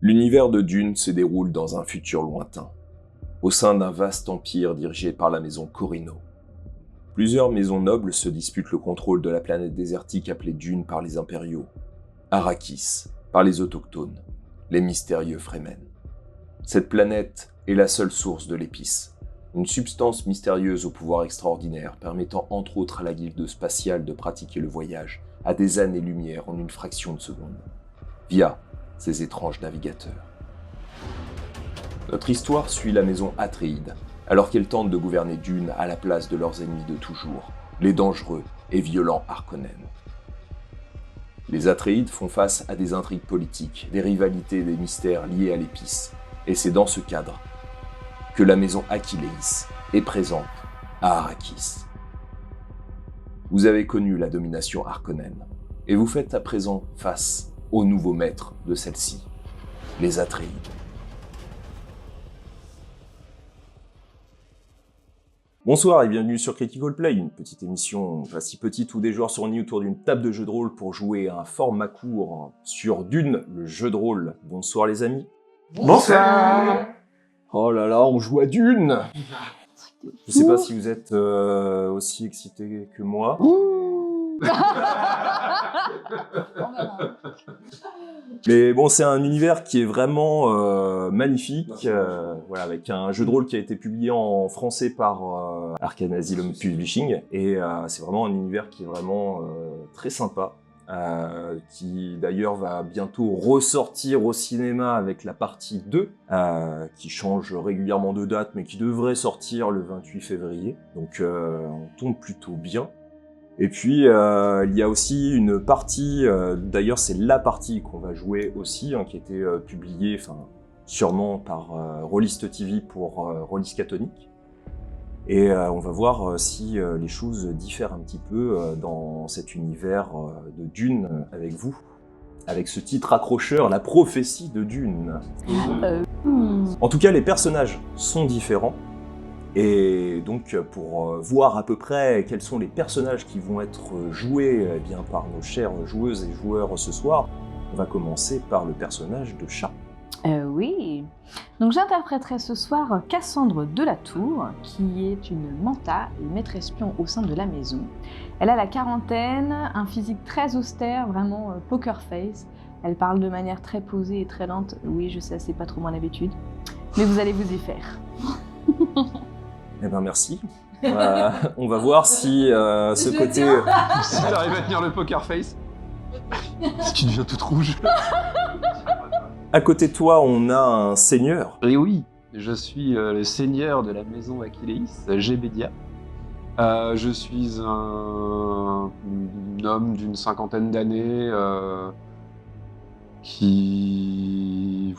L'univers de Dune se déroule dans un futur lointain, au sein d'un vaste empire dirigé par la maison Corino. Plusieurs maisons nobles se disputent le contrôle de la planète désertique appelée Dune par les impériaux, Arrakis par les autochtones, les mystérieux Fremen. Cette planète est la seule source de l'épice, une substance mystérieuse au pouvoir extraordinaire permettant entre autres à la guilde spatiale de pratiquer le voyage à des années-lumière en une fraction de seconde, via ces étranges navigateurs. Notre histoire suit la maison Atréide, alors qu'elle tente de gouverner Dune à la place de leurs ennemis de toujours, les dangereux et violents Harkonnen. Les Atréides font face à des intrigues politiques, des rivalités et des mystères liés à l'épice, et c'est dans ce cadre que la maison Achilleis est présente à Arrakis. Vous avez connu la domination Harkonnen, et vous faites à présent face aux nouveaux maîtres de celle-ci, les Atréides. Bonsoir et bienvenue sur Critical Play, une petite émission pas si petite où des joueurs sont réunis autour d'une table de jeu de rôle pour jouer à un format court sur Dune, le jeu de rôle. Bonsoir les amis. Bonsoir. Oh là là, on joue à Dune. Je sais pas si vous êtes aussi excités que moi. Mais bon, c'est un univers qui est vraiment magnifique, voilà, avec un jeu de rôle qui a été publié en français par Arcane Asylum Publishing, et c'est vraiment un univers qui est vraiment très sympa, qui d'ailleurs va bientôt ressortir au cinéma avec la partie 2, qui change régulièrement de date, mais qui devrait sortir le 28 février, donc on tombe plutôt bien. Et puis, il y a aussi une partie, d'ailleurs c'est la partie qu'on va jouer aussi, qui a été publiée, sûrement par Rollist TV pour Rollist Cathonique. Et on va voir si les choses diffèrent un petit peu dans cet univers de Dune avec vous, avec ce titre accrocheur, la prophétie de Dune. En tout cas, les personnages sont différents. Et donc, pour voir à peu près quels sont les personnages qui vont être joués par nos chères joueuses et joueurs ce soir, on va commencer par le personnage de Chat. Oui, donc j'interpréterai ce soir Cassandre de la Tour, qui est une manta et maître espion au sein de la maison. Elle a la quarantaine, un physique très austère, vraiment poker face. Elle parle de manière très posée et très lente. Oui, je sais, c'est pas trop mon habitude, mais vous allez vous y faire. Eh ben merci. On va voir si ce côté... Si t'arrives à tenir le poker face, si tu deviens toute rouge. À côté de toi, on a un seigneur. Et oui, je suis le seigneur de la maison Achilleis, Gébedia. Je suis un homme d'une cinquantaine d'années qui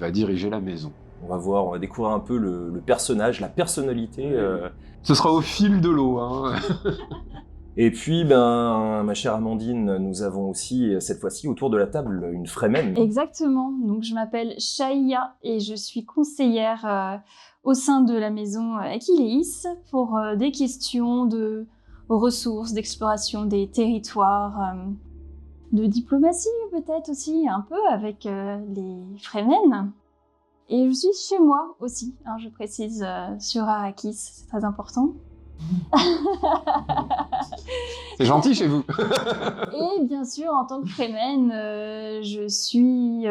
va diriger la maison. On va voir, on va découvrir un peu le personnage, la personnalité. Ce sera au fil de l'eau. Et puis, ma chère Amandine, nous avons aussi, cette fois-ci, autour de la table, une Fremen. Exactement, donc je m'appelle Shaïa et je suis conseillère au sein de la maison Achilleis pour des questions de ressources, d'exploration des territoires, de diplomatie peut-être aussi, un peu avec les Fremen. Et je suis chez moi aussi, je précise, sur Arrakis, c'est très important. C'est gentil chez vous. Et bien sûr, en tant que Fremen, je suis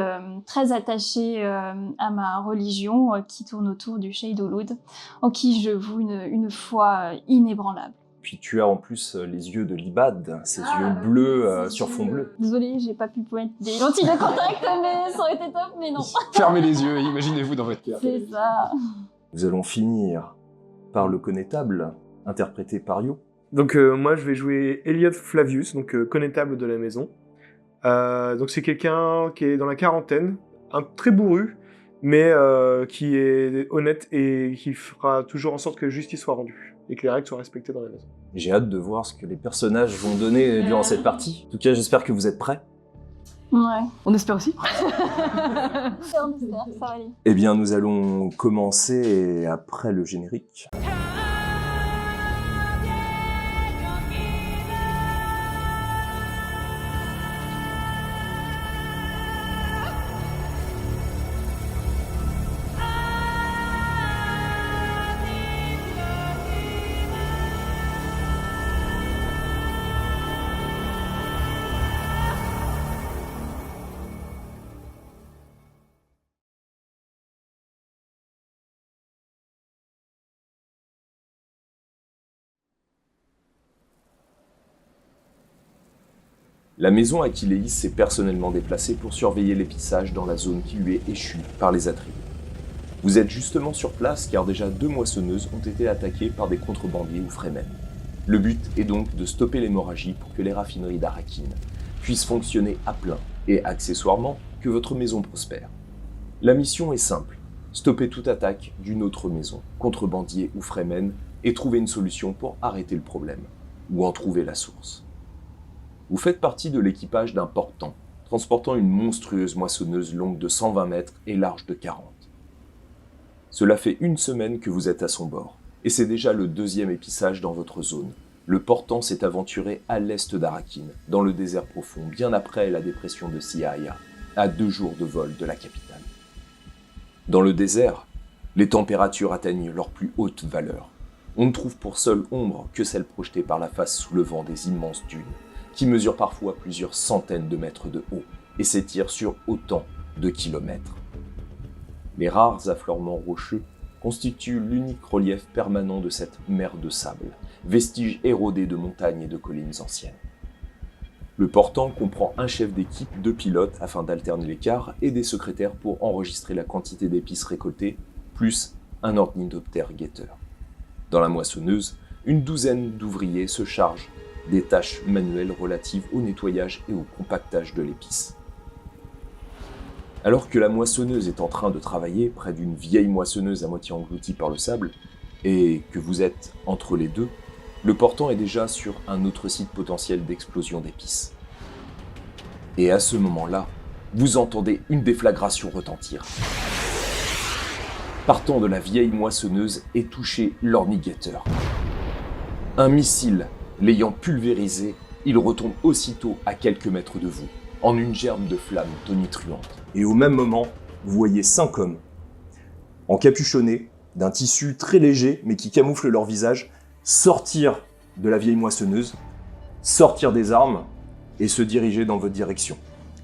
très attachée à ma religion qui tourne autour du Shadowlood, en qui je voue une foi inébranlable. Puis tu as en plus les yeux de Libad, ces yeux bleus sur fond bleu. Désolée, j'ai pas pu mettre des lentilles de contact, mais ça aurait été top, mais non. Fermez les yeux et imaginez-vous dans votre cœur. C'est ça. Nous allons finir par le connétable, interprété par Yo. Donc moi je vais jouer Elliot Flavius, donc connétable de la maison. Donc c'est quelqu'un qui est dans la quarantaine, un très bourru, mais qui est honnête et qui fera toujours en sorte que la justice soit rendue et que les règles soient respectées dans la maison. J'ai hâte de voir ce que les personnages vont donner durant cette partie. En tout cas, j'espère que vous êtes prêts. Ouais. On espère aussi. On espère, ça va aller. Eh bien, nous allons commencer après le générique. La maison Achilleis s'est personnellement déplacée pour surveiller l'épissage dans la zone qui lui est échue par les Atreides. Vous êtes justement sur place car déjà 2 moissonneuses ont été attaquées par des contrebandiers ou Fremen. Le but est donc de stopper l'hémorragie pour que les raffineries d'Arrakeen puissent fonctionner à plein et accessoirement que votre maison prospère. La mission est simple, stopper toute attaque d'une autre maison, contrebandier ou Fremen, et trouver une solution pour arrêter le problème, ou en trouver la source. Vous faites partie de l'équipage d'un portant, transportant une monstrueuse moissonneuse longue de 120 mètres et large de 40. Cela fait 1 semaine que vous êtes à son bord, et c'est déjà le 2e épissage dans votre zone. Le portant s'est aventuré à l'est d'Arrakeen, dans le désert profond, bien après la dépression de Siaya, à 2 jours de vol de la capitale. Dans le désert, les températures atteignent leur plus haute valeur. On ne trouve pour seule ombre que celle projetée par la face sous le vent des immenses dunes, qui mesurent parfois plusieurs centaines de mètres de haut et s'étirent sur autant de kilomètres. Les rares affleurements rocheux constituent l'unique relief permanent de cette mer de sable, vestige érodé de montagnes et de collines anciennes. Le portant comprend un chef d'équipe, 2 pilotes afin d'alterner l'écart et des secrétaires pour enregistrer la quantité d'épices récoltées, plus un ornithoptère guetteur. Dans la moissonneuse, une 12aine d'ouvriers se chargent des tâches manuelles relatives au nettoyage et au compactage de l'épice. Alors que la moissonneuse est en train de travailler près d'une vieille moissonneuse à moitié engloutie par le sable, et que vous êtes entre les deux, le portant est déjà sur un autre site potentiel d'explosion d'épices. Et à ce moment-là, vous entendez une déflagration retentir. Partant de la vieille moissonneuse et toucher l'orniguetteur. Un missile l'ayant pulvérisé, il retombe aussitôt à quelques mètres de vous, en une gerbe de flammes tonitruantes. Et au même moment, vous voyez 5 hommes, encapuchonnés, d'un tissu très léger mais qui camoufle leur visage, sortir de la vieille moissonneuse, sortir des armes et se diriger dans votre direction.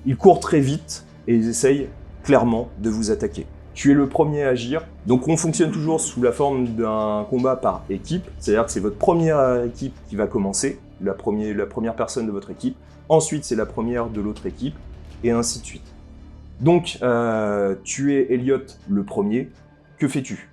Ils courent très vite et ils essayent clairement de vous attaquer. Tu es le premier à agir, donc on fonctionne toujours sous la forme d'un combat par équipe, c'est-à-dire que c'est votre première équipe qui va commencer, la première personne de votre équipe, ensuite c'est la première de l'autre équipe, et ainsi de suite. Donc, tu es Elliot le premier, que fais-tu ?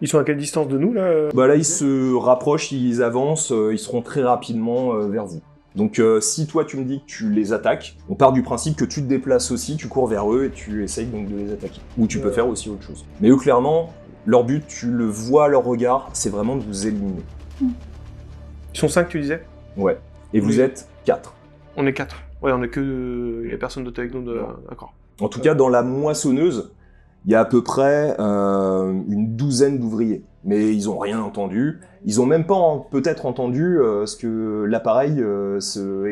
Ils sont à quelle distance de nous, là? Bah là, ils se rapprochent, ils avancent, ils seront très rapidement vers vous. Donc si toi tu me dis que tu les attaques, on part du principe que tu te déplaces aussi, tu cours vers eux et tu essayes donc de les attaquer. Ou tu peux faire aussi autre chose. Mais eux clairement, leur but, tu le vois à leur regard, c'est vraiment de vous éliminer. Ils sont 5 tu disais? Ouais. Et vous êtes 4. On est 4. Ouais, on est que... Il y a personne d'autre avec nous, d'accord. En tout cas, dans la moissonneuse, il y a à peu près une 12aine d'ouvriers. Mais ils n'ont rien entendu. Ils n'ont même pas peut-être entendu ce que l'appareil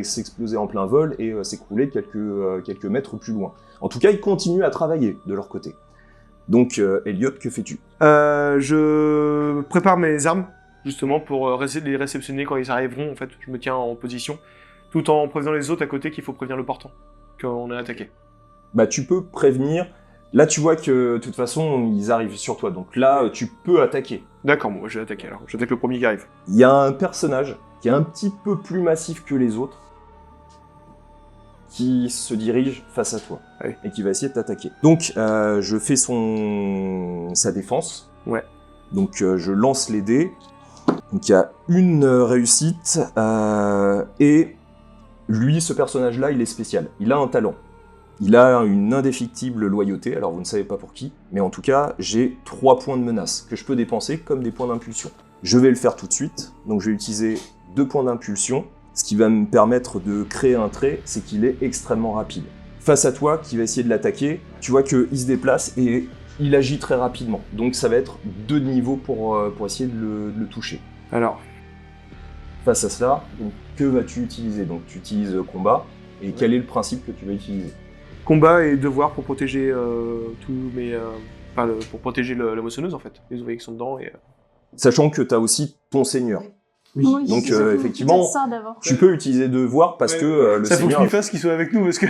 s'explosait en plein vol et s'écroulait quelques mètres plus loin. En tout cas, ils continuent à travailler de leur côté. Donc, Elliot, que fais-tu ? Je prépare mes armes, justement, pour les réceptionner quand ils arriveront. En fait, je me tiens en position, tout en prévenant les autres à côté qu'il faut prévenir le portant, qu'on est attaqué. Bah, tu peux prévenir. Là, tu vois que, de toute façon, ils arrivent sur toi. Donc là, tu peux attaquer. D'accord, bon, je vais attaquer alors. J'attaque le premier qui arrive. Il y a un personnage qui est un petit peu plus massif que les autres, qui se dirige face à toi. Oui. Et qui va essayer de t'attaquer. Donc, je fais sa défense. Ouais. Donc, je lance les dés. Donc, il y a une réussite. Et lui, ce personnage-là, il est spécial. Il a un talent. Il a une indéfectible loyauté, alors vous ne savez pas pour qui, mais en tout cas, j'ai 3 points de menace que je peux dépenser comme des points d'impulsion. Je vais le faire tout de suite, donc je vais utiliser 2 points d'impulsion. Ce qui va me permettre de créer un trait, c'est qu'il est extrêmement rapide. Face à toi, qui va essayer de l'attaquer, tu vois qu'il se déplace et il agit très rapidement. Donc ça va être 2 niveaux pour essayer de le toucher. Alors, face à cela, donc, que vas-tu utiliser? Donc tu utilises combat, et quel est le principe que tu vas utiliser? Combat et devoir pour protéger pour protéger la moissonneuse en fait, les ouvriers qui sont dedans et... Sachant que tu as aussi ton seigneur. Oui. Donc effectivement, ça d'abord. tu peux utiliser devoir parce que le ça faut que seigneur... je lui fasse qu'il soit avec nous parce que...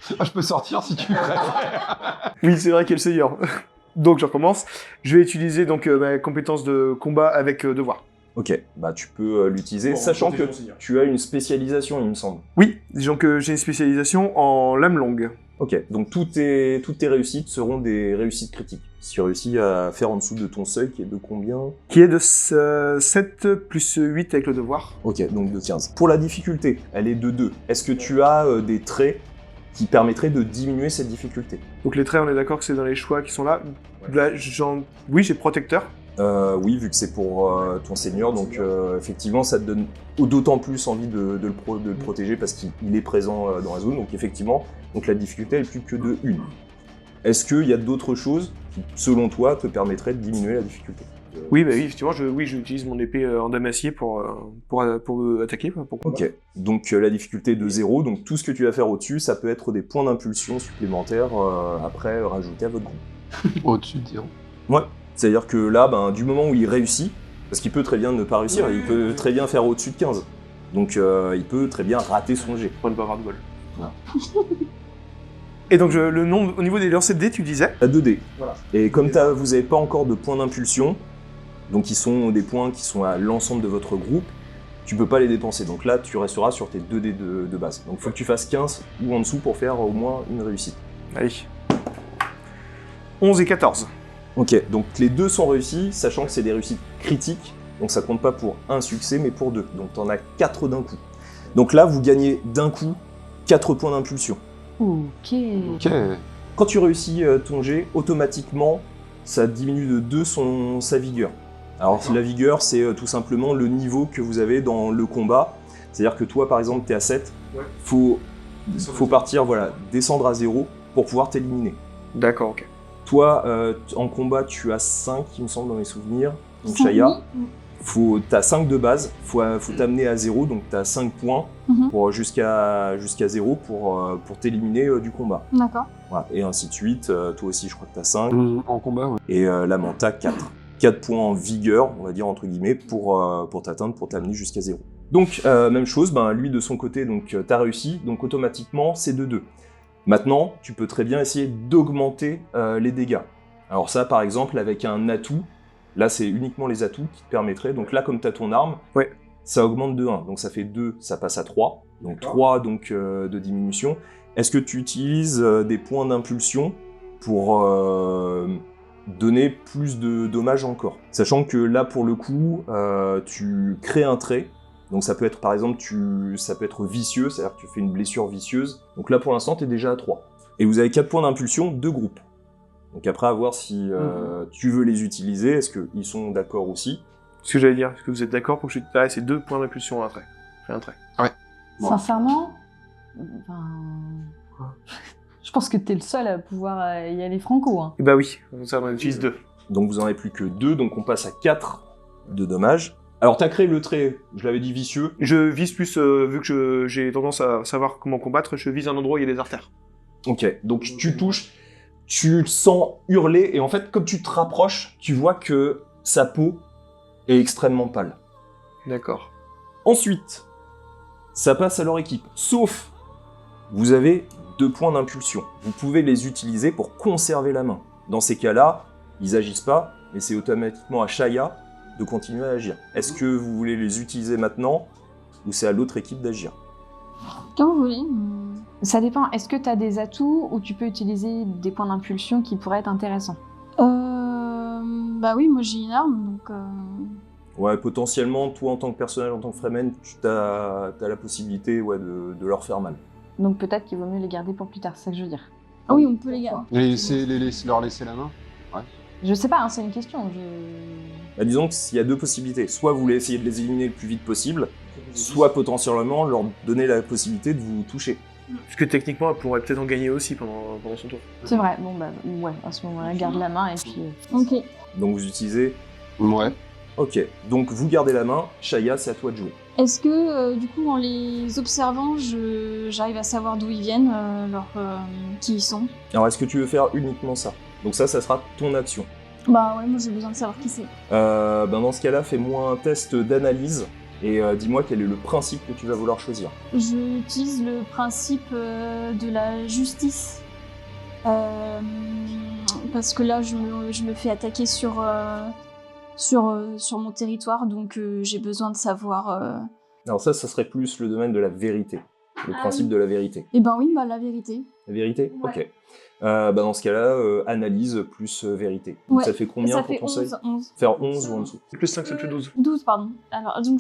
Je peux sortir si tu préfères. Oui, c'est vrai qu'il y a le seigneur. Donc je recommence. Je vais utiliser donc ma compétence de combat avec devoir. Ok, bah tu peux l'utiliser, Bon, sachant que protéger mon seigneur. tu as une spécialisation, il me semble. Oui, disons que j'ai une spécialisation en lame longue. Ok, donc toutes tes réussites seront des réussites critiques. Si tu réussis à faire en dessous de ton seuil, qui est de combien? Qui est de 7 plus 8 avec le devoir. Ok, donc de 15. Pour la difficulté, elle est de 2. Est-ce que tu as des traits qui permettraient de diminuer cette difficulté? Donc les traits, on est d'accord que c'est dans les choix qui sont là. Là, oui, j'ai protecteur. Oui, vu que c'est pour ton seigneur, donc effectivement, ça te donne d'autant plus envie de le protéger parce qu'il est présent dans la zone. Donc effectivement, donc la difficulté elle est plus que de 1. Est-ce qu'il y a d'autres choses qui, selon toi, te permettraient de diminuer la difficulté? Oui, bah oui, effectivement, j'utilise mon épée en damascier pour attaquer. Pour combattre. Ok, donc la difficulté est de 0, donc tout ce que tu vas faire au-dessus, ça peut être des points d'impulsion supplémentaires après rajouter à votre groupe. Au-dessus de 0. Ouais, c'est-à-dire que là, ben, du moment où il réussit, parce qu'il peut très bien ne pas réussir, il peut très bien faire au-dessus de 15. Donc il peut très bien rater son jet. Pour ne pas avoir de bol. Voilà. Et donc le nombre, au niveau des lancers de dés, tu disais T'as 2 dés. Voilà. Et comme vous n'avez pas encore de points d'impulsion, donc qui sont des points qui sont à l'ensemble de votre groupe, tu peux pas les dépenser. Donc là, tu resteras sur tes 2 dés de base. Donc il faut que tu fasses 15 ou en dessous pour faire au moins une réussite. Allez. 11 et 14. Ok, donc les 2 sont réussis, sachant que c'est des réussites critiques, donc ça compte pas pour un succès, mais pour 2. Donc t'en as 4 d'un coup. Donc là, vous gagnez d'un coup 4 points d'impulsion. Ok. Ok. Quand tu réussis ton jet, automatiquement, ça diminue de 2 sa vigueur. Alors la vigueur, c'est tout simplement le niveau que vous avez dans le combat. C'est-à-dire que toi, par exemple, t'es à 7, Ouais. faut partir, voilà, descendre à 0 pour pouvoir t'éliminer. D'accord, ok. Toi, en combat, tu as 5, il me semble, dans mes souvenirs. Donc Cinq, Shaya, oui. t'as 5 de base, faut t'amener à 0, donc t'as 5 points Mhm. pour jusqu'à 0 pour t'éliminer du combat. D'accord. Voilà. Et ainsi de suite, toi aussi je crois que t'as 5, En combat, ouais. et la Manta 4. 4 points en vigueur, on va dire entre guillemets, pour t'atteindre, pour t'amener jusqu'à 0. Donc même chose, ben, lui de son côté, donc t'as réussi, donc automatiquement c'est de 2. Maintenant, tu peux très bien essayer d'augmenter les dégâts. Alors ça, par exemple, avec un atout, là c'est uniquement les atouts qui te permettraient, donc là comme tu as ton arme, Ouais. ça augmente de 1, donc ça fait 2, ça passe à 3, donc D'accord. 3 donc, de diminution. Est-ce que tu utilises des points d'impulsion pour donner plus de dommages encore? Sachant que là pour le coup, tu crées un trait. Donc ça peut être par exemple, ça peut être vicieux, c'est-à-dire que tu fais une blessure vicieuse. Donc là pour l'instant tu es déjà à 3. Et vous avez 4 points d'impulsion de groupe. Donc après à voir si tu veux les utiliser, est-ce qu'ils sont d'accord aussi? Ce que j'allais dire, est-ce que vous êtes d'accord pour que je fasse ces 2 points d'impulsion à un trait? Fais un trait. Bon. Sincèrement, je pense que t'es le seul à pouvoir y aller franco. Hein. Et bah oui, ça on en utilise 2. Donc vous en avez plus que 2, donc on passe à 4 de dommages. Alors t'as créé le trait, je l'avais dit vicieux. Je vise plus, vu que j'ai tendance à savoir comment combattre, je vise un endroit où il y a des artères. Ok, donc tu touches, tu le sens hurler, et en fait comme tu te rapproches, tu vois que sa peau est extrêmement pâle. D'accord. Ensuite, ça passe à leur équipe. Sauf, vous avez 2 points d'impulsion. Vous pouvez les utiliser pour conserver la main. Dans ces cas-là, ils agissent pas, mais c'est automatiquement à Shaya de continuer à agir. Est-ce que vous voulez les utiliser maintenant, ou c'est à l'autre équipe d'agir? Comme vous voulez. Ça dépend. Est-ce que t'as des atouts ou tu peux utiliser des points d'impulsion qui pourraient être intéressants? Bah oui, moi j'ai une arme, donc... Ouais, potentiellement, toi en tant que personnage, en tant que Fremen, tu as la possibilité de leur faire mal. Donc peut-être qu'il vaut mieux les garder pour plus tard, c'est ça que je veux dire. Ah oui, on peut les garder. Leur laisser la main. Je sais pas, hein, c'est une question. Bah, disons qu'il y a 2 possibilités. Soit vous voulez essayer de les éliminer le plus vite possible, soit potentiellement leur donner la possibilité de vous toucher. Parce que techniquement, elle pourrait peut-être en gagner aussi pendant son tour. C'est vrai, bon bah ouais, à ce moment-là, garde la main et puis... Ok. Donc vous utilisez... Ouais. Ok, donc vous gardez la main, Shaya, c'est à toi de jouer. Est-ce que, du coup, en les observant, j'arrive à savoir d'où ils viennent, qui ils sont? Alors est-ce que tu veux faire uniquement ça? Donc ça sera ton action. Bah ouais, moi j'ai besoin de savoir qui c'est. Dans ce cas-là, fais-moi un test d'analyse et dis-moi quel est le principe que tu vas vouloir choisir. J'utilise le principe de la justice. Parce que là, je me fais attaquer sur sur mon territoire, donc j'ai besoin de savoir... Alors ça serait plus le domaine de la vérité, le principe de la vérité. Eh ben oui, la vérité. La vérité? Ouais. Ok. Dans ce cas-là, analyse plus vérité. Donc Ouais. ça fait combien Ça pour fait ton seuil? 11. Faire 11 ou en dessous? Plus 5, ça te fait 12. 12, pardon. Alors, donc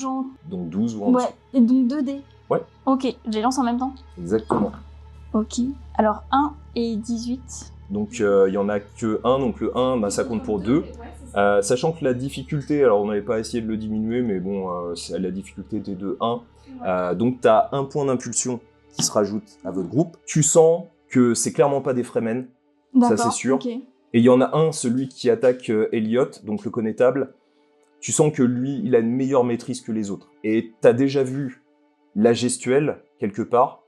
Donc 12 ou en ouais, dessous. et donc 2 dés. Ouais. Ok, je les lance en même temps. Exactement. Ok. Alors 1 et 18. Donc il y en a que 1, donc le 1, ça compte pour 2. Sachant que la difficulté, alors on n'avait pas essayé de le diminuer, mais bon, la difficulté était de 1. Donc tu as un point d'impulsion qui se rajoute à votre groupe. Tu sens que c'est clairement pas des Fremen, ça D'accord, c'est sûr. ok. Et il y en a un, celui qui attaque Elliot, donc le connétable. Tu sens que lui, il a une meilleure maîtrise que les autres. Et tu as déjà vu la gestuelle, quelque part.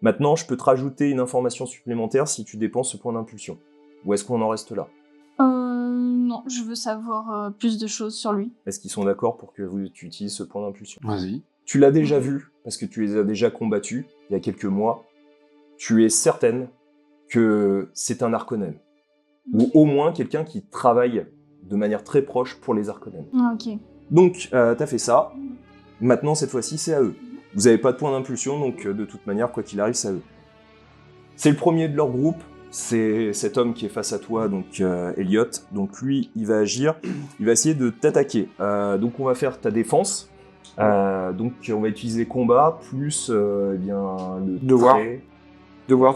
Maintenant, je peux te rajouter une information supplémentaire si tu dépenses ce point d'impulsion. Ou est-ce qu'on en reste là? Non, je veux savoir plus de choses sur lui. Est-ce qu'ils sont d'accord pour que tu utilises ce point d'impulsion? Vas-y. Tu l'as déjà vu, parce que tu les as déjà combattus, il y a quelques mois. Tu es certaine que c'est un Harkonnen. Ou au moins quelqu'un qui travaille de manière très proche pour les Harkonnen. Ah, ok. Donc, t'as fait ça. Maintenant, cette fois-ci, c'est à eux. Vous n'avez pas de point d'impulsion, donc de toute manière, quoi qu'il arrive, c'est à eux. C'est le premier de leur groupe. C'est cet homme qui est face à toi, donc Elliot. Donc lui, il va agir. Il va essayer de t'attaquer. Donc on va faire ta défense. Donc on va utiliser combat plus eh bien, le Devoir. trait. Devoir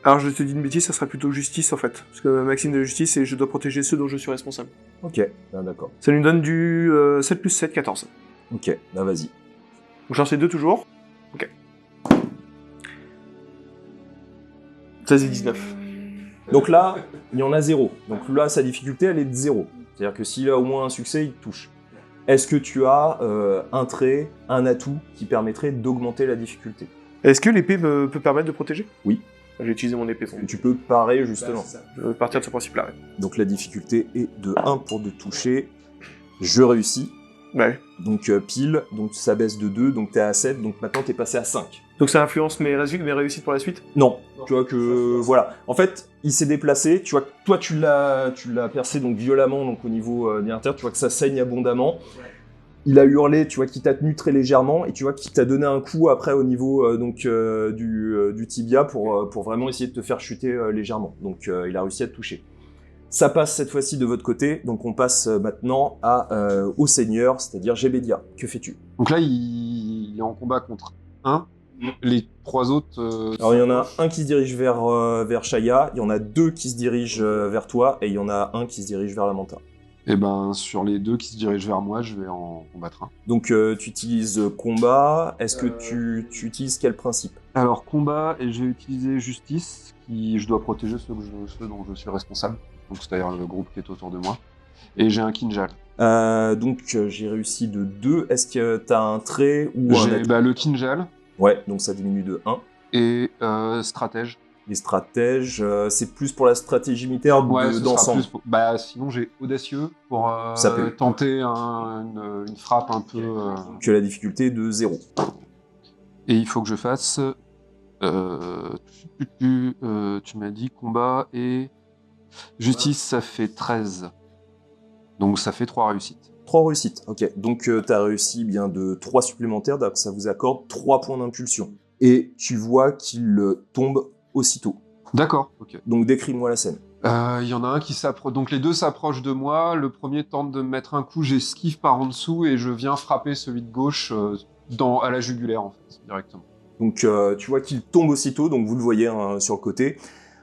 Alors je te dis une bêtise, ça sera plutôt justice en fait. Parce que ma maxime de justice, c'est je dois protéger ceux dont je suis responsable. Ok, d'accord. Ça nous donne du 7 plus 7, 14. Ok, vas-y. Donc j'en sais 2 toujours. Ok. 16 et 19. Donc là, il y en a 0. Donc là, sa difficulté, elle est de 0. C'est-à-dire que s'il a au moins un succès, il te touche. Est-ce que tu as un trait, un atout qui permettrait d'augmenter la difficulté? Est-ce que l'épée peut permettre de protéger? Oui. J'ai utilisé mon épée. Tu peux parer justement. Je vais partir de ce principe-là. Ouais. Donc la difficulté est de 1 pour de toucher. Je réussis. Ouais. Donc pile, donc ça baisse de 2, donc t'es à 7, donc maintenant t'es passé à 5. Donc ça influence mes réussites pour la suite? Non, tu vois que voilà. En fait, il s'est déplacé. Tu vois que toi tu l'as percé donc violemment donc au niveau de l'artère. Tu vois que ça saigne abondamment. Il a hurlé, tu vois qu'il t'a tenu très légèrement et tu vois qu'il t'a donné un coup après au niveau du tibia pour vraiment essayer de te faire chuter légèrement. Donc il a réussi à te toucher. Ça passe cette fois-ci de votre côté, donc on passe maintenant au seigneur, c'est-à-dire Gébedia. Que fais-tu? Donc là, il est en combat contre un. Les 3 autres... Alors il y en a un qui se dirige vers Shaya, il y en a 2 qui se dirigent vers toi, et il y en a un qui se dirige vers la Manta. Et ben, sur les 2 qui se dirigent vers moi, je vais en combattre un. Donc tu utilises combat, est-ce que tu utilises quel principe? Alors, combat, et j'ai utilisé justice, qui je dois protéger ceux dont je suis responsable. Donc c'est-à-dire le groupe qui est autour de moi. Et j'ai un kinjal. Donc j'ai réussi de 2, est-ce que t'as un trait ou un atout? Le kinjal. Ouais, donc ça diminue de 1. Et stratège. Les stratèges, c'est plus pour la stratégie militaire d'ensemble. Sinon j'ai audacieux pour Ça peut. tenter une frappe un peu... Que la difficulté est de 0. Et il faut que je fasse... tu m'as dit combat et... Justice, ça fait 13. Donc ça fait 3 réussites. 3 réussites, ok. Donc tu as réussi bien de 3 supplémentaires, donc ça vous accorde 3 points d'impulsion. Et tu vois qu'il tombe aussitôt. D'accord, ok. Donc décris-moi la scène. Il y en a un qui s'approche, donc les 2 s'approchent de moi, le premier tente de me mettre un coup, j'esquive par en dessous et je viens frapper celui de gauche à la jugulaire en fait, directement. Donc tu vois qu'il tombe aussitôt, donc vous le voyez hein, sur le côté.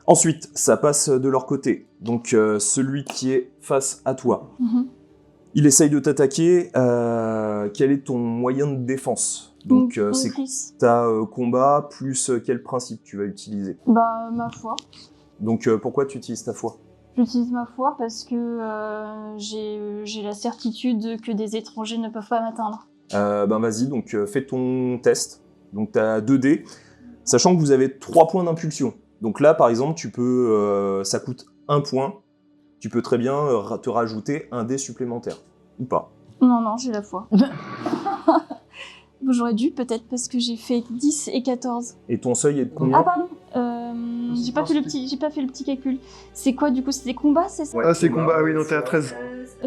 Ensuite, ça passe de leur côté. Donc celui qui est face à toi. Il essaye de t'attaquer. Quel est ton moyen de défense? Donc c'est ta combat plus quel principe tu vas utiliser? Ma foi. Donc pourquoi tu utilises ta foi? J'utilise ma foi parce que j'ai la certitude que des étrangers ne peuvent pas m'atteindre. Vas-y, donc fais ton test. Donc tu as 2 dés, sachant que vous avez 3 points d'impulsion. Donc là, par exemple, tu peux, ça coûte 1 point. Tu peux très bien te rajouter un dé supplémentaire. Ou pas. Non, j'ai la foi. J'aurais dû peut-être parce que j'ai fait 10 et 14. Et ton seuil est de combien? Ah pardon, J'ai pas fait le petit calcul. C'est quoi du coup? C'est des combats, c'est ça? Ah, c'est combat, oui, non, t'es à 13.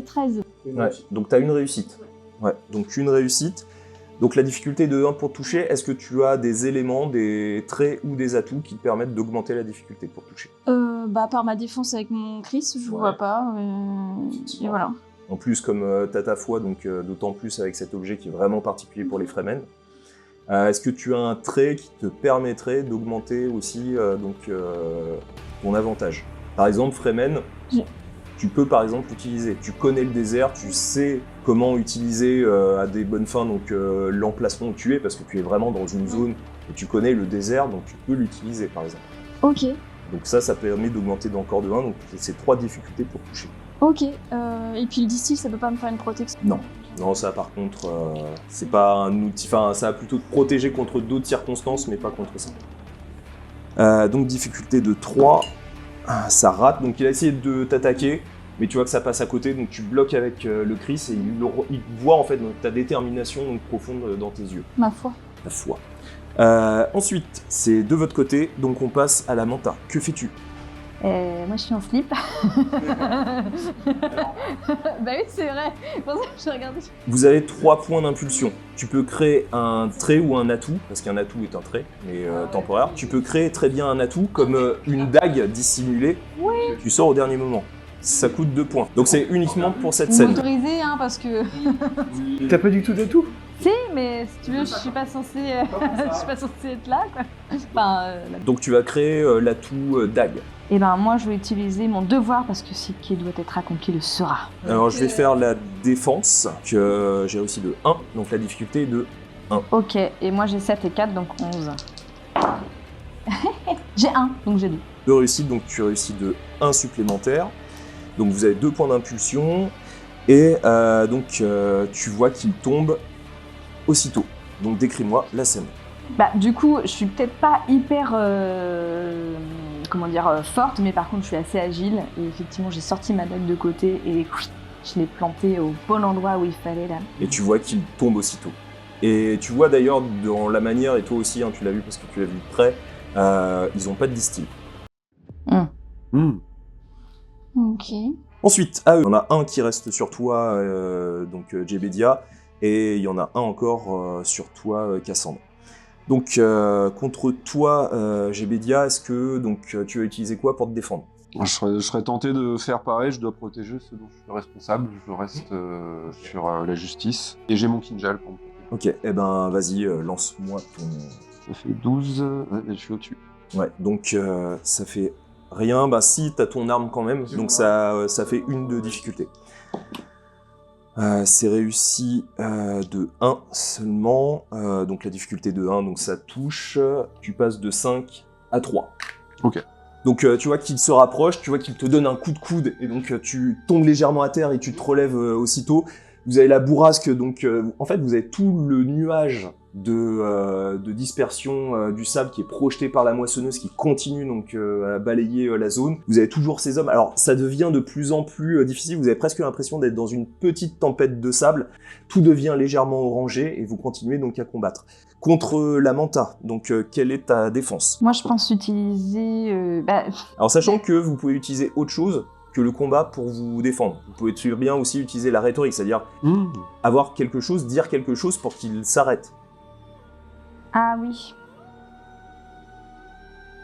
13. Ouais, donc tu as une réussite. Ouais, donc une réussite. Donc la difficulté de 1 pour toucher, est-ce que tu as des éléments, des traits ou des atouts qui te permettent d'augmenter la difficulté pour toucher? Bah, par ma défense avec mon Chris, je vois pas. Et voilà. En plus, comme tu as ta foi, donc d'autant plus avec cet objet qui est vraiment particulier pour les Fremen, est-ce que tu as un trait qui te permettrait d'augmenter aussi ton avantage? Par exemple, Fremen, tu peux par exemple l'utiliser. Tu connais le désert, tu sais comment utiliser à des bonnes fins l'emplacement où tu es, parce que tu es vraiment dans une zone et tu connais le désert, donc tu peux l'utiliser par exemple. Ok. Donc ça permet d'augmenter d'encore de 1, donc c'est 3 difficultés pour toucher. Ok. Et puis le distil, ça peut pas me faire une protection? Non, ça par contre, c'est pas un outil, enfin ça va plutôt te protéger contre d'autres circonstances, mais pas contre ça. Donc difficulté de 3, ça rate, donc il a essayé de t'attaquer, mais tu vois que ça passe à côté, donc tu bloques avec le Chris et il voit en fait ta détermination donc, profonde dans tes yeux. Ma foi. La foi. Ensuite, c'est de votre côté, donc on passe à la Manta. Que fais-tu? Moi, je suis en slip. Bah oui, c'est vrai. Pour ça que je regardais. Vous avez 3 points d'impulsion. Tu peux créer un trait ou un atout, parce qu'un atout est un trait, mais temporaire. Tu peux créer très bien un atout, comme une dague dissimulée. Oui. Tu sors au dernier moment. Ça coûte 2 points. Donc c'est uniquement pour cette Vous scène. m'autorisez, hein, parce que... T'as pas du tout d'atout? Si, mais si tu veux, je suis pas censée être là, quoi. Enfin, Donc tu vas créer l'atout dague. Et ben moi, je vais utiliser mon devoir, parce que ce qui doit être accompli le sera. Alors je vais faire la défense, que j'ai réussi de 1, donc la difficulté est de 1. Ok, et moi j'ai 7 et 4, donc 11. J'ai 1, donc j'ai 2. 2 réussites, donc tu réussis de 1 supplémentaire. Donc vous avez 2 points d'impulsion, et tu vois qu'il tombe aussitôt. Donc décris-moi la scène. Bah du coup, je suis peut-être pas hyper... forte, mais par contre je suis assez agile, et effectivement j'ai sorti ma dague de côté, et je l'ai plantée au bon endroit où il fallait là. Et tu vois qu'il tombe aussitôt. Et tu vois d'ailleurs dans la manière, et toi aussi hein, tu l'as vu parce que tu l'as vu de près, ils ont pas de distil. Ok. Ensuite, à eux, il y en a un qui reste sur toi, Jebedia, et il y en a un encore sur toi, Cassandre. Donc contre toi, Jebedia, est-ce que tu vas utiliser quoi pour te défendre? Je serais tenté de faire pareil, je dois protéger ceux dont je suis responsable, je reste sur la justice, et j'ai mon Kinjal pour me protéger. Ok, eh ben vas-y, lance-moi ton... Ça fait 12, ouais, je suis au-dessus. Ouais, donc ça fait rien, bah si, t'as ton arme quand même, donc ça fait 1 de difficulté. C'est réussi de 1 seulement, donc la difficulté de 1, donc ça touche, tu passes de 5 à 3. Ok. Donc tu vois qu'il se rapproche, tu vois qu'il te donne un coup de coude, et donc tu tombes légèrement à terre et tu te relèves aussitôt. Vous avez la bourrasque, donc en fait vous avez tout le nuage de dispersion du sable qui est projeté par la moissonneuse qui continue donc à balayer la zone. Vous avez toujours ces hommes, alors ça devient de plus en plus difficile, vous avez presque l'impression d'être dans une petite tempête de sable, tout devient légèrement orangé et vous continuez donc à combattre. Contre la Manta, donc quelle est ta défense? Moi je pense utiliser... Alors sachant que vous pouvez utiliser autre chose que le combat pour vous défendre. Vous pouvez très bien aussi utiliser la rhétorique, c'est-à-dire avoir quelque chose, dire quelque chose pour qu'il s'arrête. Ah oui.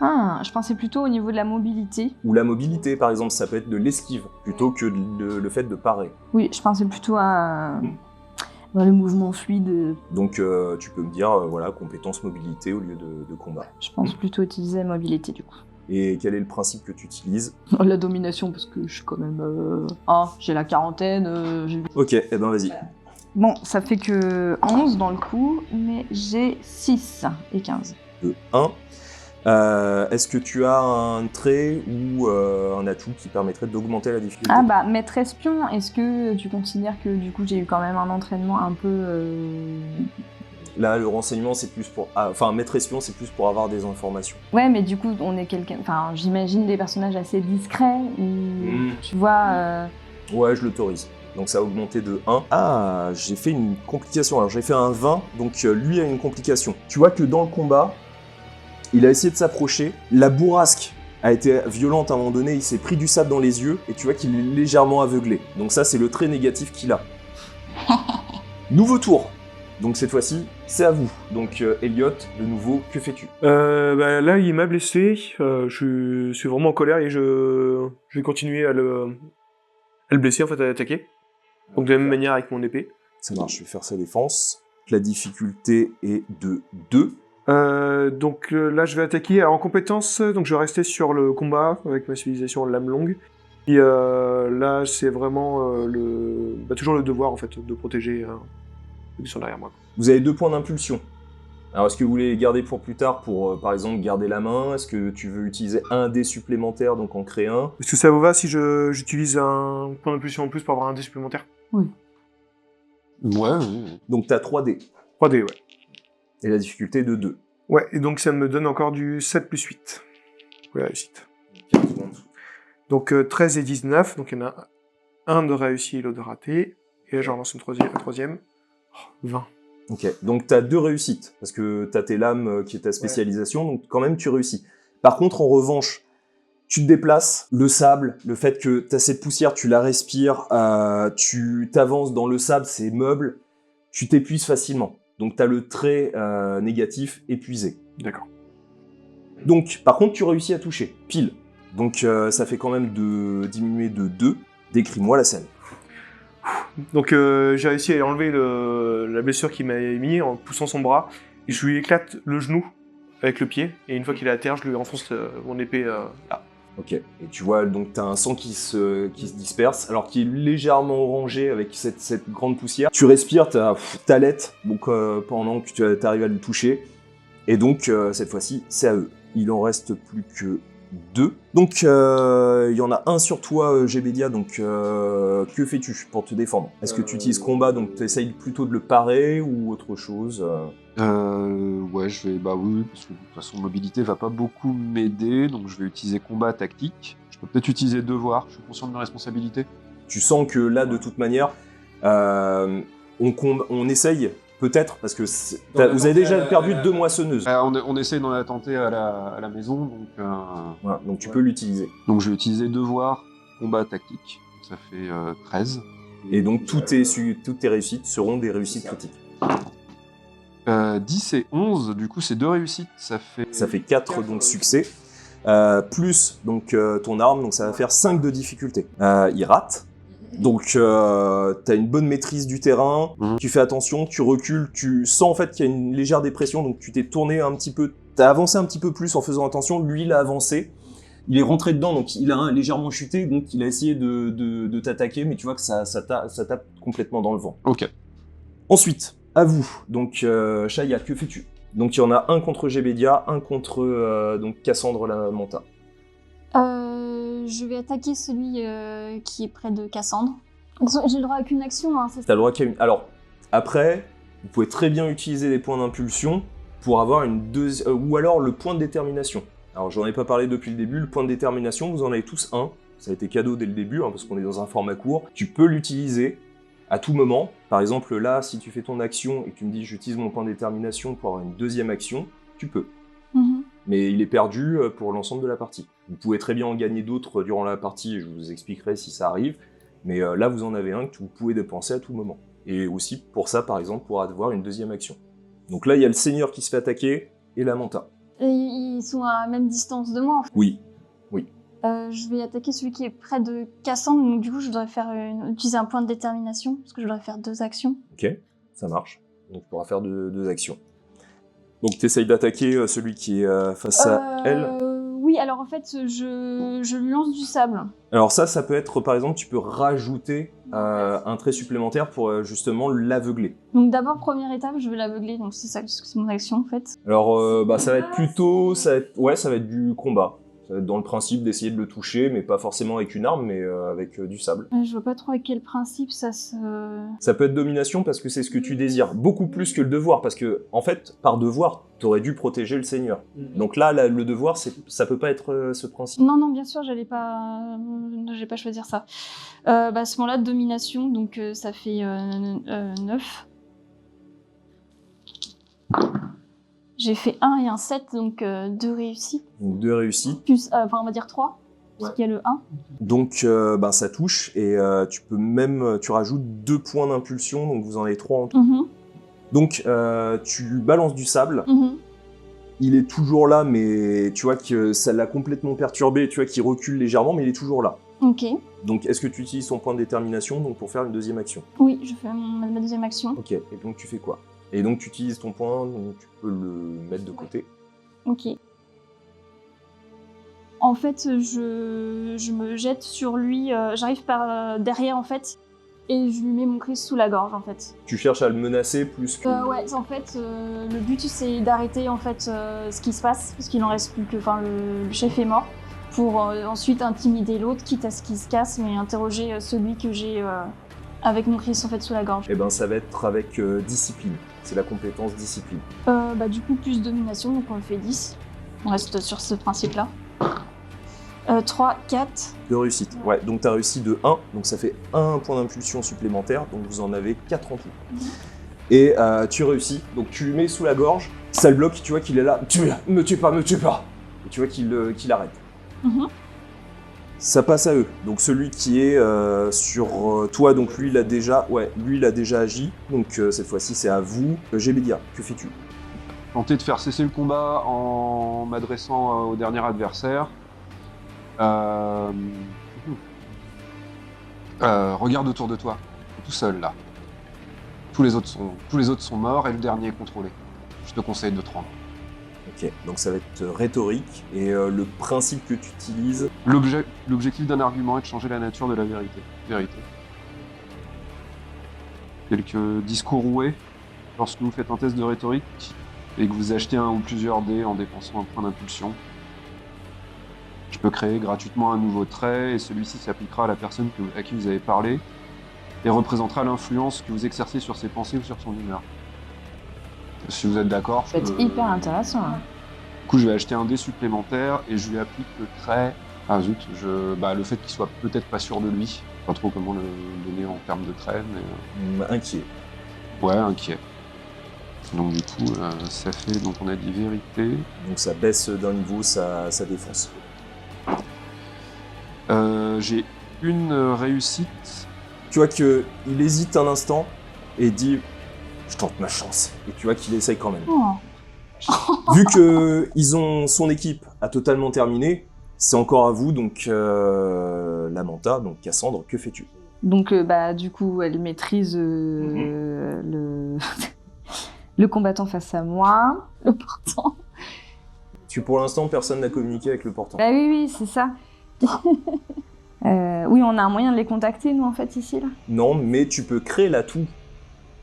Ah, je pensais plutôt au niveau de la mobilité. Ou la mobilité, par exemple, ça peut être de l'esquive, plutôt que le fait de parer. Oui, je pensais plutôt à le mouvement fluide. Donc tu peux me dire, voilà, compétence mobilité au lieu de combat. Je pense plutôt utiliser mobilité du coup. Et quel est le principe que tu utilises? La domination, parce que je suis quand même... j'ai la quarantaine, Ok, eh ben vas-y. Bon, ça fait que 11 dans le coup, mais j'ai 6 et 15. De 1. Est-ce que tu as un trait ou un atout qui permettrait d'augmenter la difficulté? Ah bah, maître espion, est-ce que tu considères que du coup j'ai eu quand même un entraînement un peu... Là, le renseignement, c'est plus pour... Enfin, maître espion, c'est plus pour avoir des informations. Ouais, mais du coup, on est quelqu'un... Enfin, j'imagine des personnages assez discrets, ou... Tu vois... Ouais, je l'autorise. Donc ça a augmenté de 1. Ah, j'ai fait une complication. Alors j'ai fait un 20, donc lui a une complication. Tu vois que dans le combat, Il a essayé de s'approcher. La bourrasque a été violente à un moment donné. Il s'est pris du sable dans les yeux et tu vois qu'il est légèrement aveuglé. Donc ça, c'est le trait négatif qu'il a. Nouveau tour. Donc cette fois-ci, c'est à vous. Donc Elliot, de nouveau, que fais-tu? Là, il m'a blessé. Je suis vraiment en colère et je vais continuer à le blesser, en fait, à l'attaquer. Donc de la même manière avec mon épée. Ça marche, je vais faire sa défense. La difficulté est de 2. Là, je vais attaquer. Alors, en compétence, donc je vais rester sur le combat avec ma civilisation lame longue. Et là, c'est vraiment toujours le devoir, en fait, de protéger ceux qui sont derrière moi. Vous avez 2 points d'impulsion. Alors, est-ce que vous voulez les garder pour plus tard pour, par exemple, garder la main? Est-ce que tu veux utiliser un dé supplémentaire, donc en créer un? Est-ce que ça vous va si j'utilise un point d'impulsion en plus pour avoir un dé supplémentaire? Oui. Ouais. Donc, tu as 3 dés. 3D, ouais. Et la difficulté est de 2. Ouais, et donc ça me donne encore du 7 plus 8. Oui, la réussite. Donc 13 et 19, donc il y en a un de réussi et l'autre de raté. Et là, j'en lance un troisième. Oh, 20. Ok, donc tu as 2 réussites, parce que tu as tes lames qui est ta spécialisation, donc quand même tu réussis. Par contre, en revanche, tu te déplaces, le sable, le fait que tu as cette poussière, tu la respires, tu t'avances dans le sable, c'est meuble, tu t'épuises facilement. Donc tu as le trait négatif épuisé. D'accord. Donc, par contre, tu réussis à toucher, pile. Donc ça fait quand même diminuer de 2. Décris-moi la scène. Donc j'ai réussi à enlever la blessure qu'il m'a mis en poussant son bras. Et je lui éclate le genou avec le pied. Et une fois qu'il est à terre, je lui enfonce mon épée là. Ok, et tu vois, donc tu as un sang qui se disperse, alors qu'il est légèrement orangé avec cette grande poussière. Tu respires, t'allaites, donc pendant que tu arrives à le toucher. Et donc, cette fois-ci, c'est à eux. Il en reste plus que 2. Donc, il y en a un sur toi, Gébedia, donc que fais-tu pour te défendre? Est-ce que tu utilises combat, donc tu essayes plutôt de le parer ou autre chose? Ouais, oui, parce que de toute façon, mobilité va pas beaucoup m'aider, donc je vais utiliser combat tactique. Je peux peut-être utiliser devoir, je suis conscient de mes responsabilités. Tu sens que là, de toute manière, on essaye, peut-être, parce que vous avez déjà perdu 2 moissonneuses. On essaye d'en attenter à la maison, donc... Voilà, donc tu peux l'utiliser. Donc je vais utiliser devoir, combat tactique, donc ça fait 13. Et donc toutes tes réussites seront des réussites critiques. 10 et 11, du coup c'est 2 réussites, ça fait 4 donc succès, plus donc ton arme, donc ça va faire 5 de difficulté. Il rate, donc t'as une bonne maîtrise du terrain, tu fais attention, tu recules, tu sens en fait qu'il y a une légère dépression, donc tu t'es tourné un petit peu, t'as avancé un petit peu plus en faisant attention, lui il a avancé, il est rentré dedans, donc il a légèrement chuté, donc il a essayé de t'attaquer, mais tu vois que ça tape complètement dans le vent. Ok. Ensuite, à vous. Donc, Shaya, que fais-tu? Donc, il y en a un contre Gébedia, un contre donc Cassandre la Manta. Je vais attaquer celui qui est près de Cassandre. J'ai le droit à qu'une action, hein, c'est ça? T'as le droit qu'à une. Alors, après, vous pouvez très bien utiliser les points d'impulsion pour avoir une deuxième. Ou alors le point de détermination. Alors, j'en ai pas parlé depuis le début. Le point de détermination, vous en avez tous un. Ça a été cadeau dès le début, hein, parce qu'on est dans un format court. Tu peux l'utiliser à tout moment. Par exemple, là, si tu fais ton action et que tu me dis j'utilise mon point de détermination pour avoir une deuxième action, tu peux. Mais il est perdu pour l'ensemble de la partie. Vous pouvez très bien en gagner d'autres durant la partie, et je vous expliquerai si ça arrive. Mais là, vous en avez un que vous pouvez dépenser à tout moment. Et aussi, pour ça, par exemple, pour avoir une deuxième action. Donc là, il y a le seigneur qui se fait attaquer et la Manta. Et ils sont à la même distance de moi, en fait. Oui. Je vais attaquer celui qui est près de Cassandre, donc du coup je voudrais utiliser un point de détermination, parce que je voudrais faire 2 actions. Ok, ça marche. Donc tu pourras faire 2 actions. Donc tu essayes d'attaquer celui qui est face à elle. Oui, alors en fait je lui lance du sable. Alors ça peut être, par exemple, tu peux rajouter un trait supplémentaire pour justement l'aveugler. Donc d'abord, première étape, je vais l'aveugler, donc c'est ça, c'est mon action en fait. Alors ça va être plutôt, ça va être du combat. Ça va être dans le principe d'essayer de le toucher, mais pas forcément avec une arme, mais avec du sable. Je vois pas trop avec quel principe ça se... Ça peut être domination parce que c'est ce que tu désires, beaucoup plus que le devoir, parce que, en fait, par devoir, t'aurais dû protéger le seigneur. Donc là, le devoir, ça peut pas être ce principe. Non, bien sûr, j'allais pas choisir ça. À ce moment-là, domination, donc ça fait 9. J'ai fait 1 et un 7, donc 2 réussis. Donc 2 réussites. Plus, enfin, on va dire 3, parce qu'il y a le 1. Donc ça touche et tu rajoutes 2 points d'impulsion, donc vous en avez 3 en tout. Mhm, Donc tu balances du sable, mhm. il est toujours là, mais tu vois que ça l'a complètement perturbé, tu vois qu'il recule légèrement, mais il est toujours là. Ok. Donc est-ce que tu utilises ton point de détermination donc, pour faire une deuxième action? Oui, je fais ma deuxième action. Ok, et donc tu fais quoi? Et donc tu utilises ton point, donc tu peux le mettre de côté. Ok. En fait, je me jette sur lui, j'arrive par derrière en fait, et je lui mets mon cri sous la gorge en fait. Tu cherches à le menacer plus que... Ouais, en fait, le but c'est d'arrêter en fait ce qui se passe, parce qu'il en reste plus que, enfin, le chef est mort, pour ensuite intimider l'autre, quitte à ce qu'il se casse, mais interroger celui que j'ai avec mon cri en fait sous la gorge. Eh ben ça va être avec discipline, c'est la compétence discipline. Bah du coup plus domination, donc on le fait 10. On reste sur ce principe-là. 3, 4. De réussite. Ouais, donc tu as réussi de 1, donc ça fait 1 point d'impulsion supplémentaire, donc vous en avez 4 en tout. Et tu réussis, donc tu le mets sous la gorge, ça le bloque, tu vois qu'il est là, me tue pas. Et tu vois qu'il arrête. Mhm. Ça passe à eux. Donc celui qui est sur toi, donc lui il a déjà agi, donc cette fois-ci c'est à vous. Gébedia, que fais-tu? Tenter de faire cesser le combat en m'adressant au dernier adversaire. Regarde autour de toi, tout seul là. Tous les autres sont morts et le dernier est contrôlé. Je te conseille de te rendre. Ok, donc ça va être rhétorique, et le principe que tu utilises... L'objectif d'un argument est de changer la nature de la vérité. Quelques discours roués lorsque vous faites un test de rhétorique et que vous achetez un ou plusieurs dés en dépensant un point d'impulsion. Je peux créer gratuitement un nouveau trait et celui-ci s'appliquera à la personne à qui vous avez parlé et représentera l'influence que vous exercez sur ses pensées ou sur son humeur. Si vous êtes d'accord, Ça va être hyper intéressant. Hein. Du coup, je vais acheter un dé supplémentaire et je lui applique le trait. Ah zut, le fait qu'il soit peut-être pas sûr de lui. Pas trop comment le donner en termes de trait, mais... Inquiet. Ouais, inquiet. Donc du coup, ça fait, donc on a dit vérité. Donc ça baisse d'un niveau sa défense. J'ai une réussite. Tu vois qu'il hésite un instant et dit « Je tente ma chance ». Et tu vois qu'il essaye quand même. Oh. Vu que son équipe a totalement terminé, c'est encore à vous, donc la Manta, donc Cassandre, que fais-tu? Donc, du coup, elle maîtrise le combattant face à moi. Le portant. Pour l'instant, personne n'a communiqué avec le portant. Bah oui, c'est ça. Oui, on a un moyen de les contacter, nous, en fait, ici, là. Non, mais tu peux créer l'atout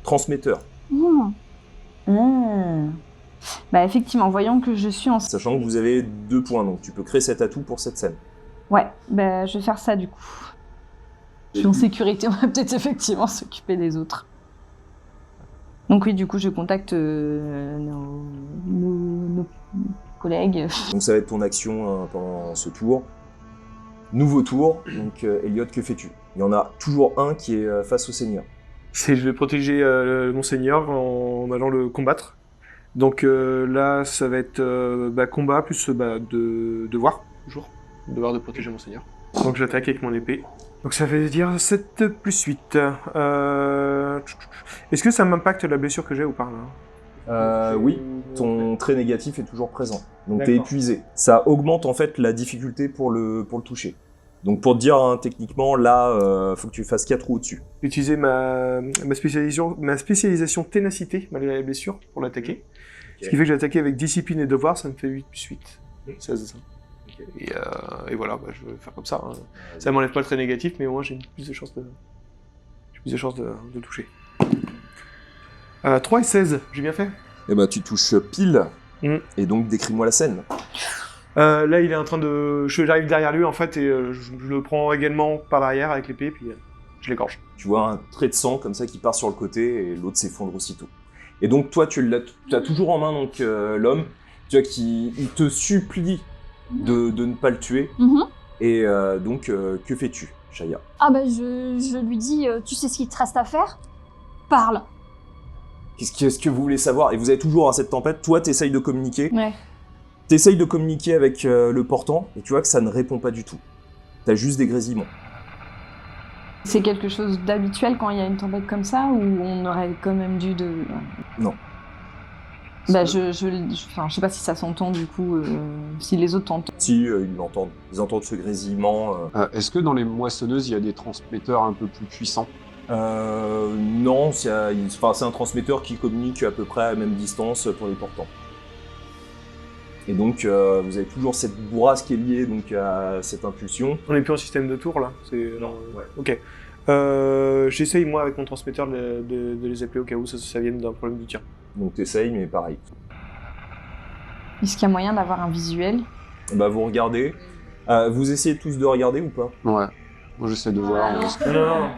transmetteur. Bah effectivement, voyons que je suis en... Sachant que vous avez 2 points, donc tu peux créer cet atout pour cette scène. Ouais, bah je vais faire ça, du coup. Je suis en sécurité, on va peut-être effectivement s'occuper des autres. Donc oui, du coup, je contacte nos collègues. Donc ça va être ton action pendant ce tour. Nouveau tour, donc Elliot, que fais-tu? Il y en a toujours un qui est face au Seigneur. Je vais protéger mon seigneur en allant le combattre. Donc là, ça va être combat plus devoir, toujours. Devoir de protéger mon seigneur. Donc j'attaque avec mon épée. Donc ça veut dire 7 plus 8. Est-ce que ça m'impacte la blessure que j'ai ou pas là? Oui, ton trait négatif est toujours présent. Donc t'es D'accord. épuisé. Ça augmente en fait la difficulté pour le toucher. Donc pour te dire, hein, techniquement, là, faut que tu fasses 4 ou au-dessus. J'ai utilisé ma spécialisation ténacité, malgré la blessure, pour l'attaquer. Ce qui fait que j'ai attaqué avec discipline et devoir, ça me fait 8 plus 8. 16 ça. Et voilà, je vais faire comme ça. Hein. Ça m'enlève pas le trait négatif, mais au moins j'ai plus de chances de toucher. 3 et 16, j'ai bien fait? Et bah tu touches pile, Mm. et donc décris-moi la scène. Là, il est en train de... J'arrive derrière lui, en fait, et je le prends également par l'arrière avec l'épée, puis je l'égorge. Tu vois un trait de sang comme ça qui part sur le côté, et l'autre s'effondre aussitôt. Et donc toi, tu as toujours en main donc l'homme, tu vois, qui il te supplie de ne pas le tuer. Et donc, que fais-tu, Shaya? Ah bah je lui dis, tu sais ce qu'il te reste à faire? Parle. Qu'est-ce que vous voulez savoir? Et vous avez toujours cette tempête. Toi, t'essayes de communiquer. Ouais. T'essayes de communiquer avec le portant et tu vois que ça ne répond pas du tout. T'as juste des grésillements. C'est quelque chose d'habituel quand il y a une tempête comme ça ou on aurait quand même dû de... Non. Bah je sais pas si ça s'entend du coup, si les autres t'entendent. Si, ils l'entendent. Ils entendent ce grésillement. Est-ce que dans les moissonneuses, il y a des transmetteurs un peu plus puissants? Non, c'est un transmetteur qui communique à peu près à la même distance pour les portants. Et donc, vous avez toujours cette bourrasse qui est liée donc, à cette impulsion. On n'est plus en système de tour là. Non, ouais. Ok. J'essaye moi avec mon transmetteur de les appeler au cas où ça vienne d'un problème du tien. Donc t'essayes, mais pareil. Est-ce qu'il y a moyen d'avoir un visuel? Bah vous regardez. Vous essayez tous de regarder ou pas? Ouais. Moi, j'essaie de voir. Non.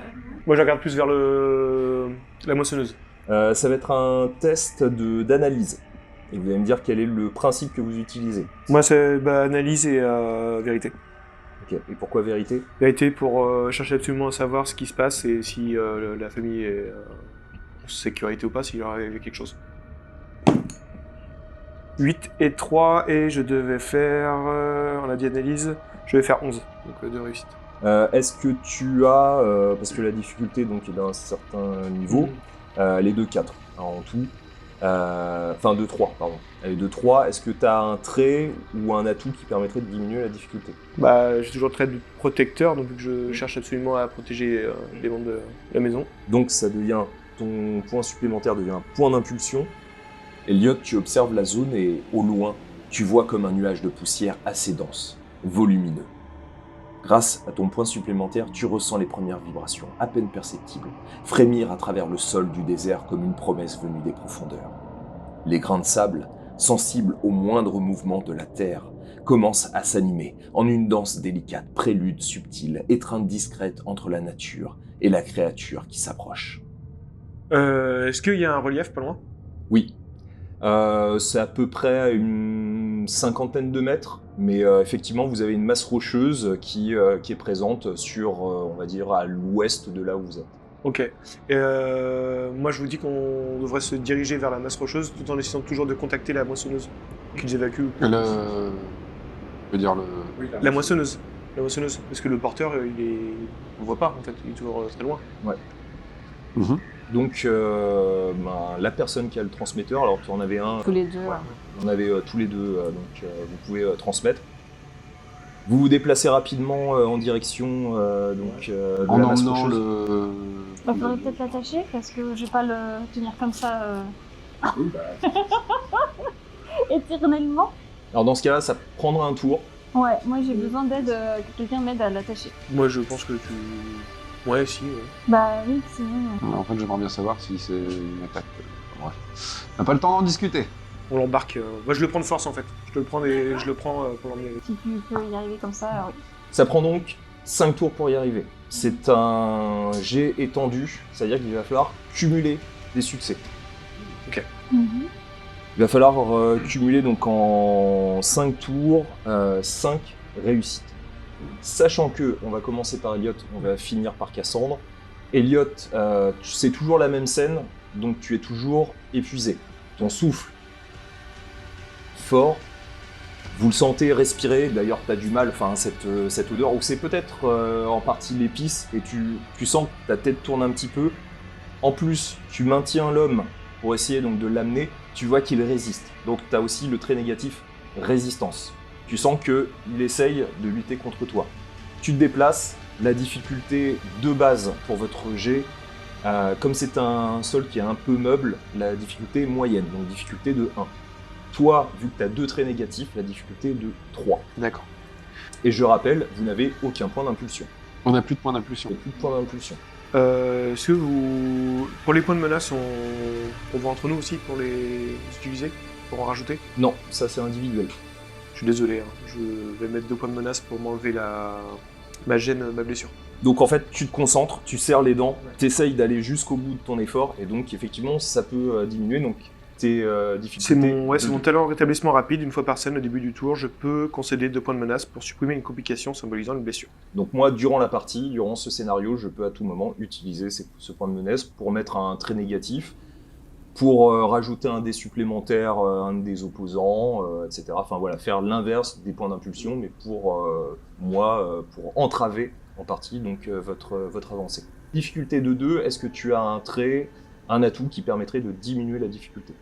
Moi je regarde plus vers la moissonneuse. Ça va être un test d'analyse. Et vous allez me dire quel est le principe que vous utilisez. Moi c'est analyse et vérité. Ok, et pourquoi vérité? Vérité pour chercher absolument à savoir ce qui se passe et si la famille est en sécurité ou pas, s'il y aurait quelque chose. 8 et 3 et je devais faire, on a dit analyse, je vais faire 11, donc 2 réussites. Est-ce que tu as, parce que la difficulté donc, est d'un certain niveau, elle est de 4 en tout, enfin de 3, pardon. Elle est de 3, est-ce que tu as un trait ou un atout qui permettrait de diminuer la difficulté? Bah, j'ai toujours le trait de protecteur, donc vu que je cherche absolument à protéger les membres de la maison. Donc ça devient, ton point supplémentaire devient un point d'impulsion. Elliot, tu observes la zone et au loin, tu vois comme un nuage de poussière assez dense, volumineux. Grâce à ton point supplémentaire, tu ressens les premières vibrations, à peine perceptibles, frémir à travers le sol du désert comme une promesse venue des profondeurs. Les grains de sable, sensibles au moindre mouvement de la terre, commencent à s'animer en une danse délicate, prélude subtile, étreinte discrète entre la nature et la créature qui s'approche. Est-ce qu'il y a un relief pas loin? Oui. C'est à peu près une 50aine de mètres, mais effectivement vous avez une masse rocheuse qui est présente sur, on va dire, à l'ouest de là où vous êtes. Ok. Moi je vous dis qu'on devrait se diriger vers la masse rocheuse tout en essayant toujours de contacter la moissonneuse, qu'ils évacuent. Je veux dire La moissonneuse. La moissonneuse. Parce que le porteur, on voit pas en fait, il est toujours très loin. Ouais. Mhm. Donc la personne qui a le transmetteur, alors tu en avais un, Tous les deux. Ouais. on avait tous les deux, donc vous pouvez transmettre. Vous vous déplacez rapidement en direction de En la masse emmenant rocheuse. Il faudrait peut-être l'attacher parce que je vais pas le tenir comme ça Oui, bah. éternellement. Alors dans ce cas-là, ça prendra un tour. Ouais, moi j'ai besoin d'aide, que quelqu'un m'aide à l'attacher. Moi je pense que tu... Ouais, si. Ouais. Bah oui, c'est vrai. En fait, j'aimerais bien savoir si c'est une attaque. Bref. On n'a pas le temps d'en discuter. On l'embarque. Moi je le prends de force en fait. Je le prends pour l'emmener. Si tu peux y arriver comme ça, oui. Ça prend donc 5 tours pour y arriver. C'est un jet étendu, c'est-à-dire qu'il va falloir cumuler des succès. Il va falloir cumuler donc en 5 tours 5 réussites. Sachant que, on va commencer par Elliot, on va finir par Cassandre. Elliot, c'est toujours la même scène, donc tu es toujours épuisé. Ton souffle fort, vous le sentez respirer, d'ailleurs tu as du mal, enfin cette odeur, ou c'est peut-être en partie l'épice, et tu sens que ta tête tourne un petit peu. En plus, tu maintiens l'homme pour essayer donc de l'amener, tu vois qu'il résiste. Donc tu as aussi le trait négatif, résistance. Tu sens qu'il essaye de lutter contre toi. Tu te déplaces, la difficulté de base pour votre jet, comme c'est un sol qui est un peu meuble, la difficulté est moyenne, donc difficulté de 1. Toi, vu que tu as 2 traits négatifs, la difficulté est de 3. D'accord. Et je rappelle, vous n'avez aucun point d'impulsion. On n'a plus de point d'impulsion. Plus de point d'impulsion. Est-ce que vous... Pour les points de menace, on voit entre nous aussi pour les utiliser? Pour en rajouter? Non, ça c'est individuel. Je suis désolé, hein. Je vais mettre 2 points de menace pour m'enlever ma gêne, ma blessure. Donc en fait, tu te concentres, tu serres les dents, tu essayes d'aller jusqu'au bout de ton effort, et donc effectivement, ça peut diminuer. Donc tes difficultés... C'est mon talent rétablissement rapide. Une fois par scène, au début du tour, je peux concéder 2 points de menace pour supprimer une complication symbolisant une blessure. Donc moi, durant la partie, durant ce scénario, je peux à tout moment utiliser ce point de menace pour mettre un trait négatif. pour rajouter un dé supplémentaire, un des opposants, etc. Enfin voilà, faire l'inverse des points d'impulsion, mais pour pour entraver en partie donc votre avancée. Difficulté de 2, est-ce que tu as un trait, un atout qui permettrait de diminuer la difficulté?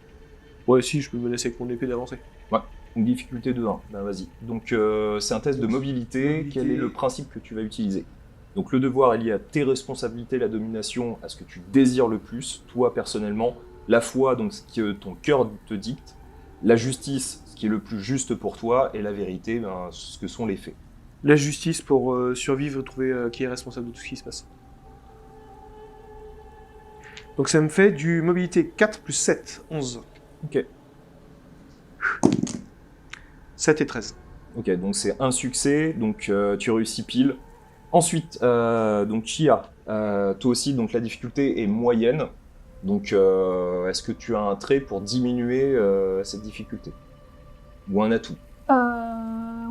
Ouais, si, je peux me laisser avec mon épée d'avancer. Ouais, une difficulté de 1, ben vas-y. Donc c'est un test de mobilité, quel est le principe que tu vas utiliser? Donc le devoir est lié à tes responsabilités, la domination, à ce que tu désires le plus, toi personnellement, la foi, donc ce que ton cœur te dicte, la justice, ce qui est le plus juste pour toi, et la vérité, ben, ce que sont les faits. La justice pour survivre, trouver qui est responsable de tout ce qui se passe. Donc ça me fait du mobilité 4 plus 7, 11. Ok. 7 et 13. Ok, donc c'est un succès, donc tu réussis pile. Ensuite, donc Chia, toi aussi, donc la difficulté est moyenne. Donc est-ce que tu as un trait pour diminuer cette difficulté? Ou un atout?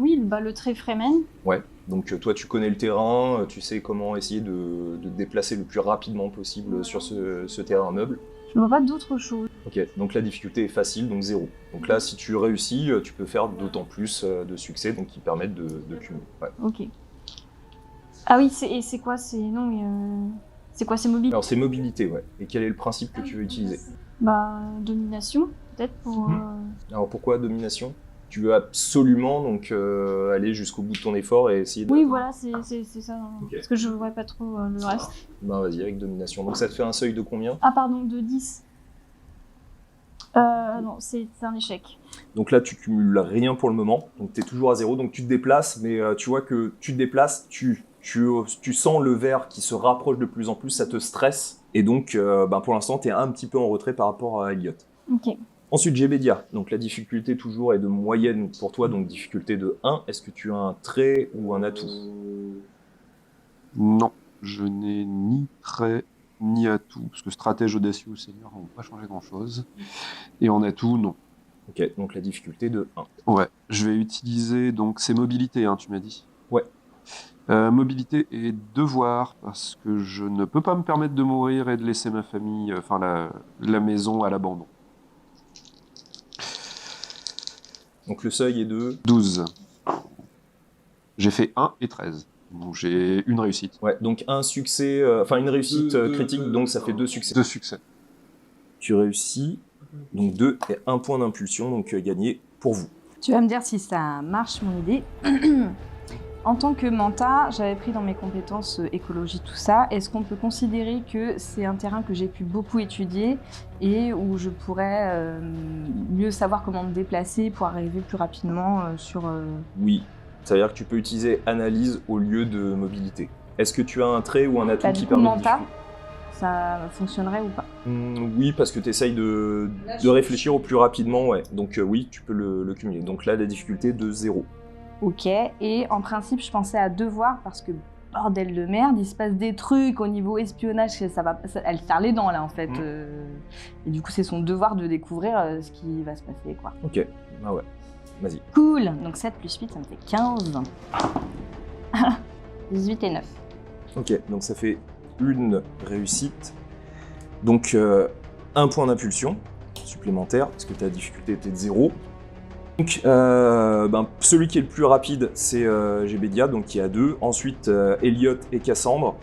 Oui, le trait Fremen. Ouais, donc toi tu connais le terrain, tu sais comment essayer de te déplacer le plus rapidement possible sur ce terrain meuble. Je ne vois pas d'autre chose. Ok, donc la difficulté est facile, donc 0. Donc là, si tu réussis, tu peux faire d'autant plus de succès, donc qui permettent de cumuler. Ouais. Ok. Ah oui, c'est quoi? C'est quoi? C'est mobile? Alors c'est mobilité, ouais. Et quel est le principe que tu veux utiliser? Domination, peut-être pour... Alors pourquoi domination? Tu veux absolument donc aller jusqu'au bout de ton effort et essayer de... Oui, voilà, c'est ça. Ok. Parce que je vois pas trop le reste. Ben vas-y, avec domination. Donc ça te fait un seuil de combien? Ah pardon, de 10. Non, c'est un échec. Donc là, tu cumules rien pour le moment. Donc tu es toujours à 0. Donc tu te déplaces, mais tu vois que tu te déplaces, tu sens le verre qui se rapproche de plus en plus, ça te stresse. Et donc, pour l'instant, tu es un petit peu en retrait par rapport à Elliot. Ok. Ensuite, Gébedia. Donc la difficulté toujours est de moyenne pour toi, donc difficulté de 1. Est-ce que tu as un trait ou un atout? Non, je n'ai ni trait ni atout, parce que stratège audacieux ou seigneur n'ont pas changé grand-chose. Et en atout, non. Ok, donc la difficulté de 1. Ouais, je vais utiliser, donc c'est mobilité, hein, tu m'as dit? Ouais. Mobilité et devoir, parce que je ne peux pas me permettre de mourir et de laisser ma famille, la maison à l'abandon. Donc le seuil est de... 12. J'ai fait 1 et 13. Donc j'ai une réussite. Ouais, donc un succès, une réussite critique, donc ça fait 2 succès. 2 succès. Tu réussis, donc 2 et 1 point d'impulsion, donc gagné pour vous. Tu vas me dire si ça marche, mon idée. En tant que Manta, j'avais pris dans mes compétences écologie, tout ça. Est-ce qu'on peut considérer que c'est un terrain que j'ai pu beaucoup étudier et où je pourrais mieux savoir comment me déplacer pour arriver plus rapidement sur... Oui, ça veut dire que tu peux utiliser analyse au lieu de mobilité. Est-ce que tu as un trait ou un atout Bah, qui du coup, permet Manta, de... ça fonctionnerait ou pas? Oui, parce que tu essayes de réfléchir au plus rapidement, ouais. Donc oui, tu peux le cumuler. Donc là, la difficulté de 0. Ok, et en principe, je pensais à devoir parce que, bordel de merde, il se passe des trucs au niveau espionnage, elle serre les dents là en fait. Et du coup, c'est son devoir de découvrir ce qui va se passer, quoi. Ok, ah ouais, vas-y. Cool, donc 7 plus 8, ça me fait 15. 18 et 9. Ok, donc ça fait une réussite. Donc, 1 point d'impulsion supplémentaire, parce que ta difficulté était de 0. Donc, celui qui est le plus rapide, c'est Gébedia, donc qui est à 2. Ensuite, Elliot et Cassandre.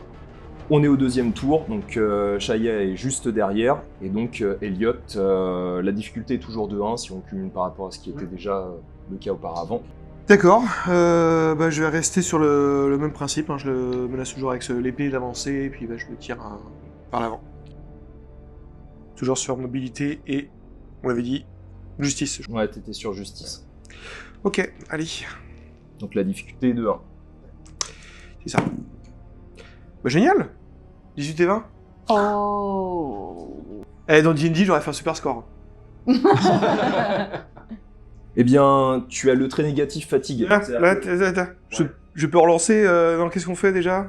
On est au deuxième tour, donc Shaya est juste derrière. Et donc, Elliot, la difficulté est toujours de 1 si on cumule par rapport à ce qui était déjà le cas auparavant. D'accord, je vais rester sur le même principe, hein. Je le menace toujours avec l'épée d'avancée, et puis je le tire par l'avant. Toujours sur mobilité et, on l'avait dit, justice. Ouais, t'étais sur justice. Ok, allez. Donc la difficulté est de 1. C'est ça. Génial 18 et 20. Oh. Dans D&D, j'aurais fait un super score. Eh bien, tu as le trait négatif fatigue. Attends. Je peux relancer qu'est-ce qu'on fait déjà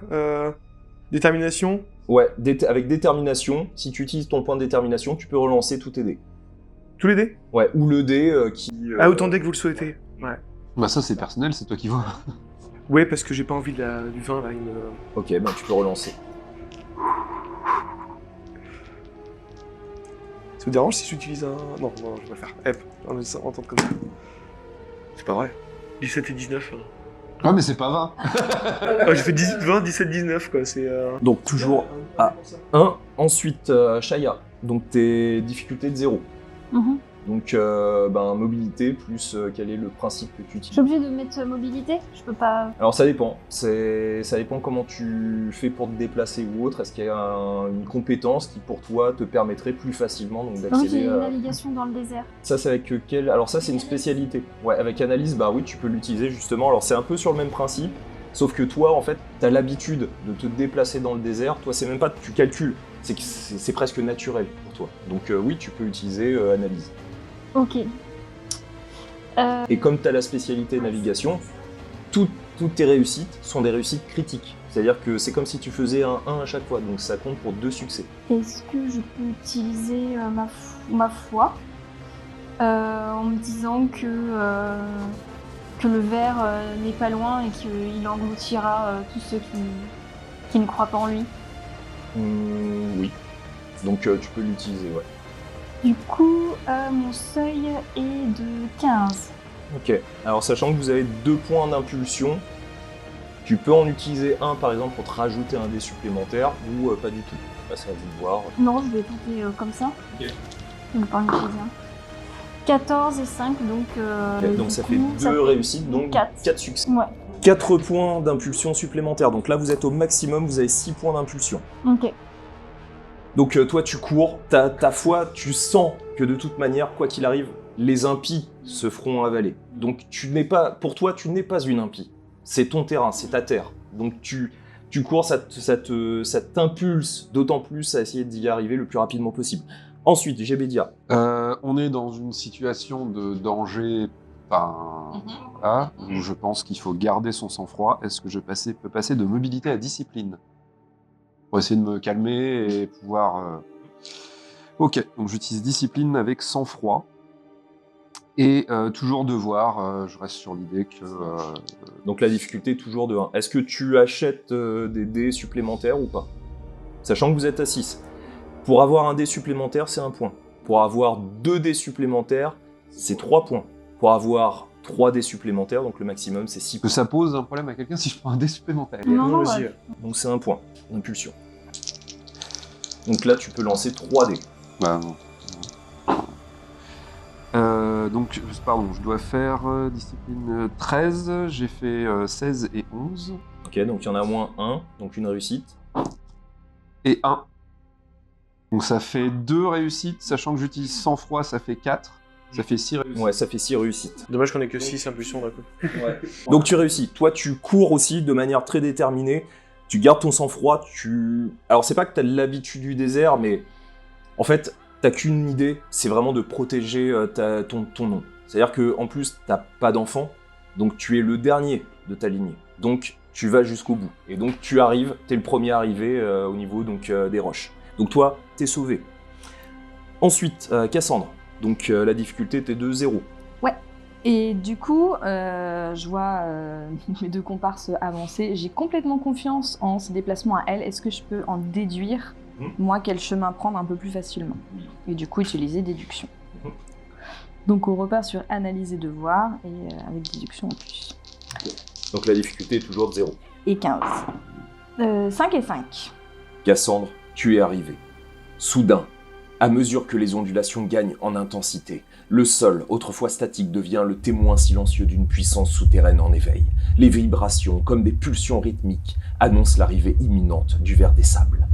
Détermination. Ouais, avec détermination, si tu utilises ton point de détermination, tu peux relancer tous tes dés. Tous les dés? Ouais, ou le dé qui... autant de dés que vous le souhaitez. Ouais. Bah ça c'est personnel, c'est toi qui vois. Ouais, parce que j'ai pas envie du vin, là, Ok, tu peux relancer. Ça vous dérange si j'utilise un... Non, je vais pas le faire. Hep, on va entendre comme ça. C'est pas vrai. 17 et 19. Ouais, mais c'est pas 20. Ah, j'ai fait 18, 20, 17, 19, quoi. C'est... Donc toujours à 1. Ensuite, Shaya. Donc tes difficultés de 0. Mhm. Donc mobilité plus quel est le principe que tu Je suis utilises. obligée de mettre mobilité? Je peux pas... Alors ça dépend. Ça dépend comment tu fais pour te déplacer ou autre. Est-ce qu'il y a une compétence qui pour toi te permettrait plus facilement donc Donc d'accéder j'ai à... navigation dans le désert. Ça c'est avec quel... Alors ça c'est une spécialité. Ouais, avec analyse, bah oui, tu peux l'utiliser justement. Alors c'est un peu sur le même principe, sauf que toi en fait, t'as l'habitude de te déplacer dans le désert. Toi c'est même pas que tu calcules, c'est que c'est presque naturel pour toi. Donc oui, tu peux utiliser analyse. Ok. Et comme tu as la spécialité navigation, toutes tes réussites sont des réussites critiques. C'est-à-dire que c'est comme si tu faisais un 1 à chaque fois, donc ça compte pour 2 succès. Est-ce que je peux utiliser ma foi en me disant que le ver n'est pas loin et qu'il engloutira tous ceux qui ne croient pas en lui? Oui. Donc tu peux l'utiliser, ouais. Du coup, mon seuil est de 15. Ok. Alors sachant que vous avez 2 points d'impulsion, tu peux en utiliser un par exemple pour te rajouter un dé supplémentaire ou pas du tout. Bah, ça à vous de voir. Non, je vais tenter comme ça. Ok. Je ne vais pas en utiliser un. 14 et 5, donc... Ok, donc du ça coup, fait 2 réussites, donc 4 succès. Ouais, 4 points d'impulsion supplémentaires. Donc là vous êtes au maximum, vous avez 6 points d'impulsion. ok. Donc toi tu cours, ta foi, tu sens que de toute manière, quoi qu'il arrive, les impies se feront avaler. Donc pour toi, tu n'es pas une impie. C'est ton terrain, c'est ta terre. Donc tu cours, ça t'impulse d'autant plus à essayer d'y arriver le plus rapidement possible. Ensuite, Gébedia. On est dans une situation de danger là, où je pense qu'il faut garder son sang-froid. Est-ce que je peux passer de mobilité à discipline pour essayer de me calmer et pouvoir... Ok, donc j'utilise discipline avec sang-froid. Et toujours devoir, je reste sur l'idée que... Donc la difficulté est toujours de 1. Est-ce que tu achètes des dés supplémentaires ou pas? Sachant que vous êtes à 6. Pour avoir un dé supplémentaire, c'est 1 point. Pour avoir 2 dés supplémentaires, c'est 3 points. Pour avoir 3 dés supplémentaires, donc le maximum, c'est 6 que points. ça pose un problème à quelqu'un si je prends un dé supplémentaire. Non, vas-y. ouais. Donc c'est 1 point d'impulsion. Donc là, tu peux lancer 3 dés. Bah non. Donc, pardon, je dois faire discipline 13, j'ai fait 16 et 11. Ok, donc il y en a au moins 1, donc une réussite. Et 1. Donc ça fait 2 réussites, sachant que j'utilise sang-froid, ça fait 4. Ça fait 6 réussites. Ouais, ça fait 6 réussites. Dommage qu'on ait que 6 impulsions d'un coup. Donc tu réussis. Toi, tu cours aussi de manière très déterminée. Tu gardes ton sang-froid. Alors, c'est pas que tu as l'habitude du désert, mais en fait, t'as qu'une idée, c'est vraiment de protéger ton nom. C'est-à-dire qu'en plus, t'as pas d'enfant, donc tu es le dernier de ta lignée. Donc, tu vas jusqu'au bout. Et donc, tu arrives, t'es le premier arrivé au niveau des roches. Donc, toi, t'es sauvé. Ensuite, Cassandre. Donc, la difficulté, t'es de 0. Et du coup, je vois mes 2 comparses avancer. J'ai complètement confiance en ces déplacements à elle. Est-ce que je peux en déduire, moi, quel chemin prendre un peu plus facilement? Et du coup, utiliser déduction. Donc, on repart sur analyser devoir et avec déduction en plus. Donc, la difficulté est toujours de 0. Et 15. 5 et 5. Cassandre, tu es arrivé. Soudain, à mesure que les ondulations gagnent en intensité, le sol, autrefois statique, devient le témoin silencieux d'une puissance souterraine en éveil. Les vibrations, comme des pulsions rythmiques, annoncent l'arrivée imminente du ver des sables.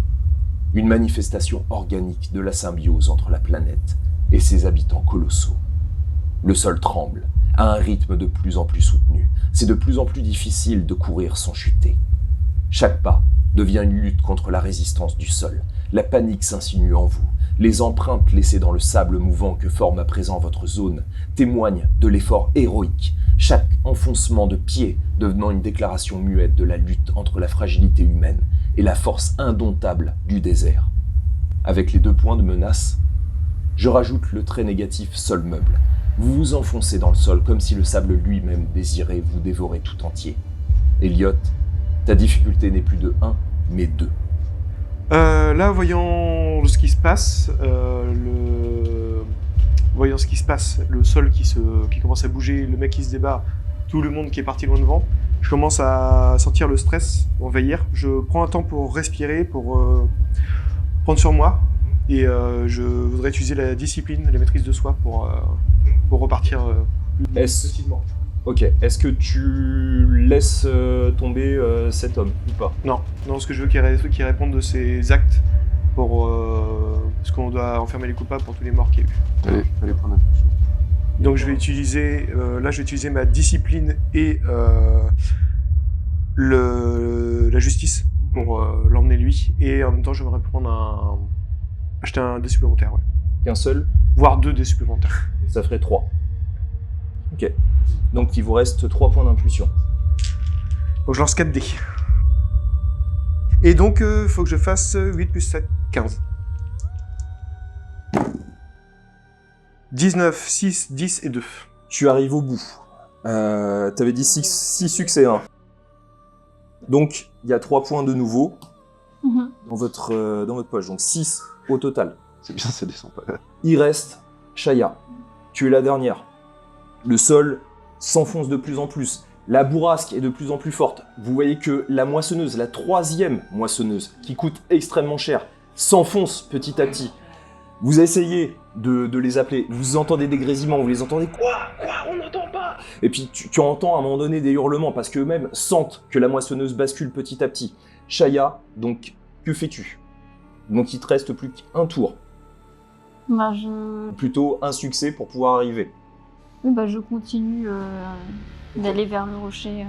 Une manifestation organique de la symbiose entre la planète et ses habitants colossaux. Le sol tremble, à un rythme de plus en plus soutenu. C'est de plus en plus difficile de courir sans chuter. Chaque pas devient une lutte contre la résistance du sol. La panique s'insinue en vous. Les empreintes laissées dans le sable mouvant que forme à présent votre zone témoignent de l'effort héroïque, chaque enfoncement de pied devenant une déclaration muette de la lutte entre la fragilité humaine et la force indomptable du désert. Avec les 2 points de menace, je rajoute le trait négatif sol meuble. Vous vous enfoncez dans le sol comme si le sable lui-même désirait vous dévorer tout entier. Elliot, ta difficulté n'est plus de 1, mais 2. Là, voyant ce qui se passe, le voyant ce qui se passe, le sol qui commence à bouger, le mec qui se débat, tout le monde qui est parti loin devant, je commence à sentir le stress m'envahir. Je prends un temps pour respirer, pour prendre sur moi, et je voudrais utiliser la discipline, la maîtrise de soi pour repartir facilement. Ok, est-ce que tu laisses tomber cet homme ou pas? Non, ce que je veux qu'il réponde de ses actes, parce qu'on doit enfermer les coupables pour tous les morts qu'il y a eu. Fallait prendre impulsion. Donc je vais utiliser ma discipline et la justice pour l'emmener lui, et en même temps j'aimerais acheter un dé supplémentaire, ouais. Qu'un seul? Voire 2 dés supplémentaires. Ça ferait 3. Ok. Donc il vous reste 3 points d'impulsion. Donc je lance 4 dés. Et donc il faut que je fasse 8 plus 7, 15. 19, 6, 10 et 2. Tu arrives au bout. T'avais dit 6 succès, hein. Donc il y a 3 points de nouveau dans votre poche. Donc 6 au total. C'est bien, ça descend pas. Il reste Shaya. Tu es la dernière. Le sol s'enfonce de plus en plus. La bourrasque est de plus en plus forte. Vous voyez que la moissonneuse, la 3e moissonneuse, qui coûte extrêmement cher, s'enfonce petit à petit. Vous essayez de les appeler, vous entendez des grésillements, vous les entendez. Quoi, on n'entend pas. Et puis tu entends à un moment donné des hurlements, parce qu'eux-mêmes sentent que la moissonneuse bascule petit à petit. Shaya, donc, que fais-tu? Donc il te reste plus qu'un tour. Plutôt un succès pour pouvoir arriver. Oui, je continue d'aller vers le rocher.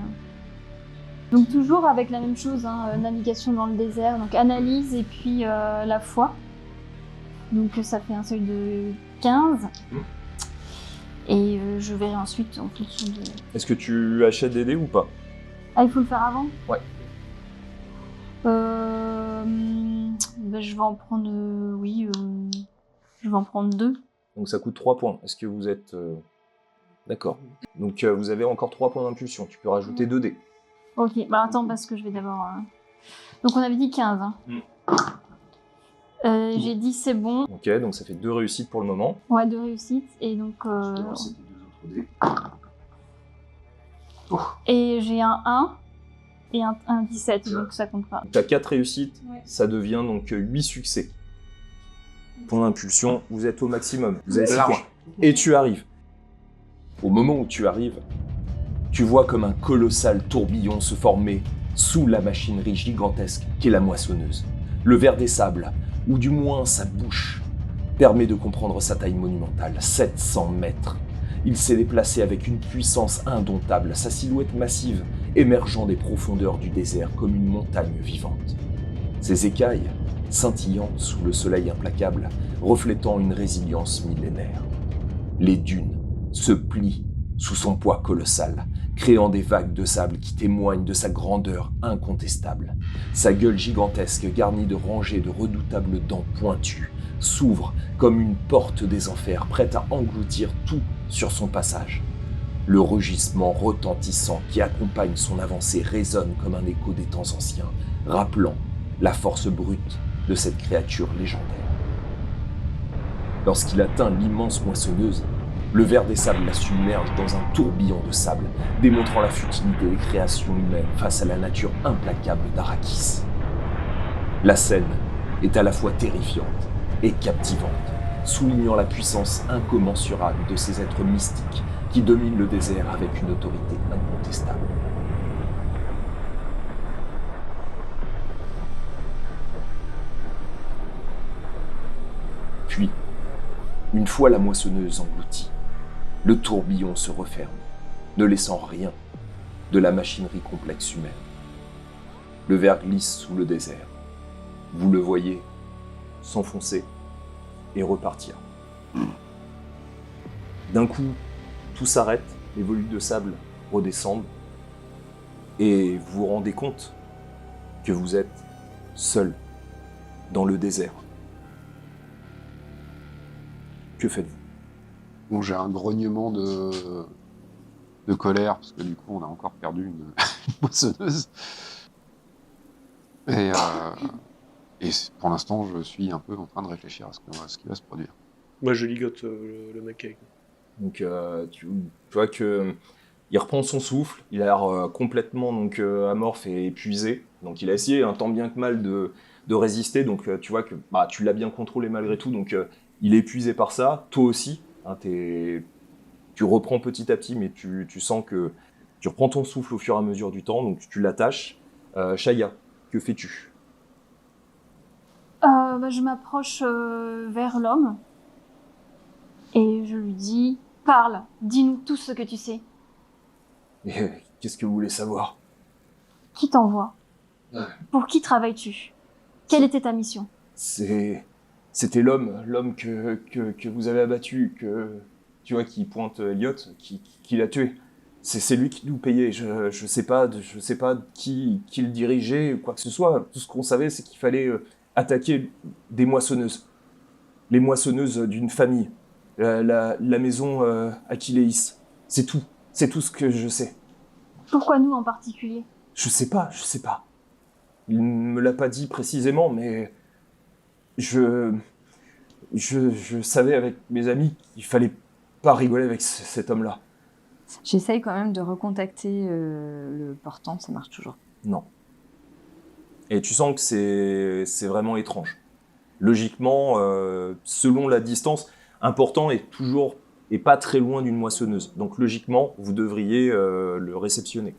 Donc toujours avec la même chose, navigation dans le désert, donc analyse et puis la foi. Donc ça fait un seuil de 15. Et je verrai ensuite en fonction de... Est-ce que tu achètes des dés ou pas? Ah, il faut le faire avant? Ouais. Je vais en prendre... je vais en prendre 2. Donc ça coûte 3 points. Est-ce que vous êtes... D'accord. Donc vous avez encore 3 points d'impulsion. Tu peux rajouter 2 dés. Ok, attends, parce que je vais d'abord... Donc on avait dit 15. J'ai dit c'est bon. Ok, donc ça fait 2 réussites pour le moment. Ouais, 2 réussites. Et donc... Et j'ai un 1 et un 17, donc ça compte pas. Tu as 4 réussites, ouais. Ça devient donc 8 succès. Pour l'impulsion, vous êtes au maximum. Vous avez 6 points. Et tu arrives. Au moment où tu arrives, tu vois comme un colossal tourbillon se former sous la machinerie gigantesque qu'est la moissonneuse. Le ver des sables, ou du moins sa bouche, permet de comprendre sa taille monumentale, 700 mètres. Il s'est déplacé avec une puissance indomptable, sa silhouette massive émergeant des profondeurs du désert comme une montagne vivante. Ses écailles, scintillant sous le soleil implacable, reflétant une résilience millénaire. Les dunes se plient sous son poids colossal, créant des vagues de sable qui témoignent de sa grandeur incontestable. Sa gueule gigantesque, garnie de rangées de redoutables dents pointues, s'ouvre comme une porte des enfers, prête à engloutir tout sur son passage. Le rugissement retentissant qui accompagne son avancée résonne comme un écho des temps anciens, rappelant la force brute de cette créature légendaire. Lorsqu'il atteint l'immense moissonneuse, le ver des sables la submerge dans un tourbillon de sable, démontrant la futilité des créations humaines face à la nature implacable d'Arrakis. La scène est à la fois terrifiante et captivante, soulignant la puissance incommensurable de ces êtres mystiques qui dominent le désert avec une autorité incontestable. Puis, une fois la moissonneuse engloutie, le tourbillon se referme, ne laissant rien de la machinerie complexe humaine. Le ver glisse sous le désert. Vous le voyez s'enfoncer et repartir. D'un coup, tout s'arrête, les volutes de sable redescendent, et vous vous rendez compte que vous êtes seul dans le désert. Que faites-vous? Bon, j'ai un grognement de colère, parce que du coup, on a encore perdu une moissonneuse. Et pour l'instant, je suis un peu en train de réfléchir à ce qui va se produire. Moi, je ligote le mec avec. Donc tu vois que il reprend son souffle, il a l'air complètement donc amorphe et épuisé. Donc il a essayé un tant bien que mal de résister. Donc tu vois que bah, tu l'as bien contrôlé malgré tout. Donc il est épuisé par ça. Toi aussi, hein, tu reprends petit à petit, mais tu sens que tu reprends ton souffle au fur et à mesure du temps. Donc tu l'attaches. Shaya, que fais-tu? Je m'approche vers l'homme et je lui dis « Parle, dis-nous tout ce que tu sais. Et, qu'est-ce que vous voulez savoir? Qui t'envoie Ouais. Pour qui travailles-tu? Quelle était ta mission ?» C'était l'homme que vous avez abattu, tu vois, qui pointe Elliot, qui l'a tué. C'est lui qui nous payait. Je sais pas qui le dirigeait ou quoi que ce soit. Tout ce qu'on savait, c'est qu'il fallait attaquer des moissonneuses. Les moissonneuses d'une famille. La maison Achilleis. C'est tout. C'est tout ce que je sais. Pourquoi nous en particulier? Je sais pas. Il ne me l'a pas dit précisément, mais je savais avec mes amis qu'il fallait pas rigoler avec cet homme-là. J'essaye quand même de recontacter le portant, ça marche toujours. Non. Et tu sens que c'est vraiment étrange. Logiquement, selon la distance, un portant est pas très loin d'une moissonneuse. Donc logiquement, vous devriez le réceptionner.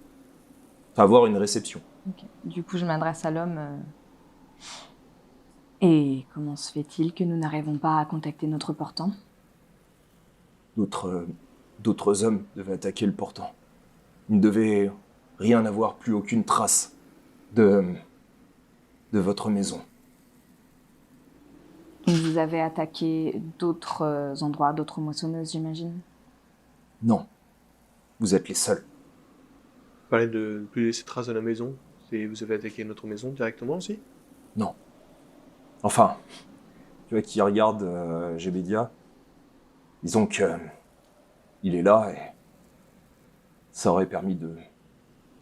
Enfin, avoir une réception. Ok. Du coup, je m'adresse à l'homme. Et comment se fait-il que nous n'arrivons pas à contacter notre portant? D'autres hommes devaient attaquer le portant. Il ne devait rien avoir, plus aucune trace de votre maison. Donc vous avez attaqué d'autres endroits, d'autres moissonneuses, j'imagine? Non. Vous êtes les seuls. Vous parlez de ne plus laisser trace de la maison. Vous avez attaqué notre maison directement aussi? Non. Enfin, tu vois qui regarde Gébedia. Disons que il est là et ça aurait permis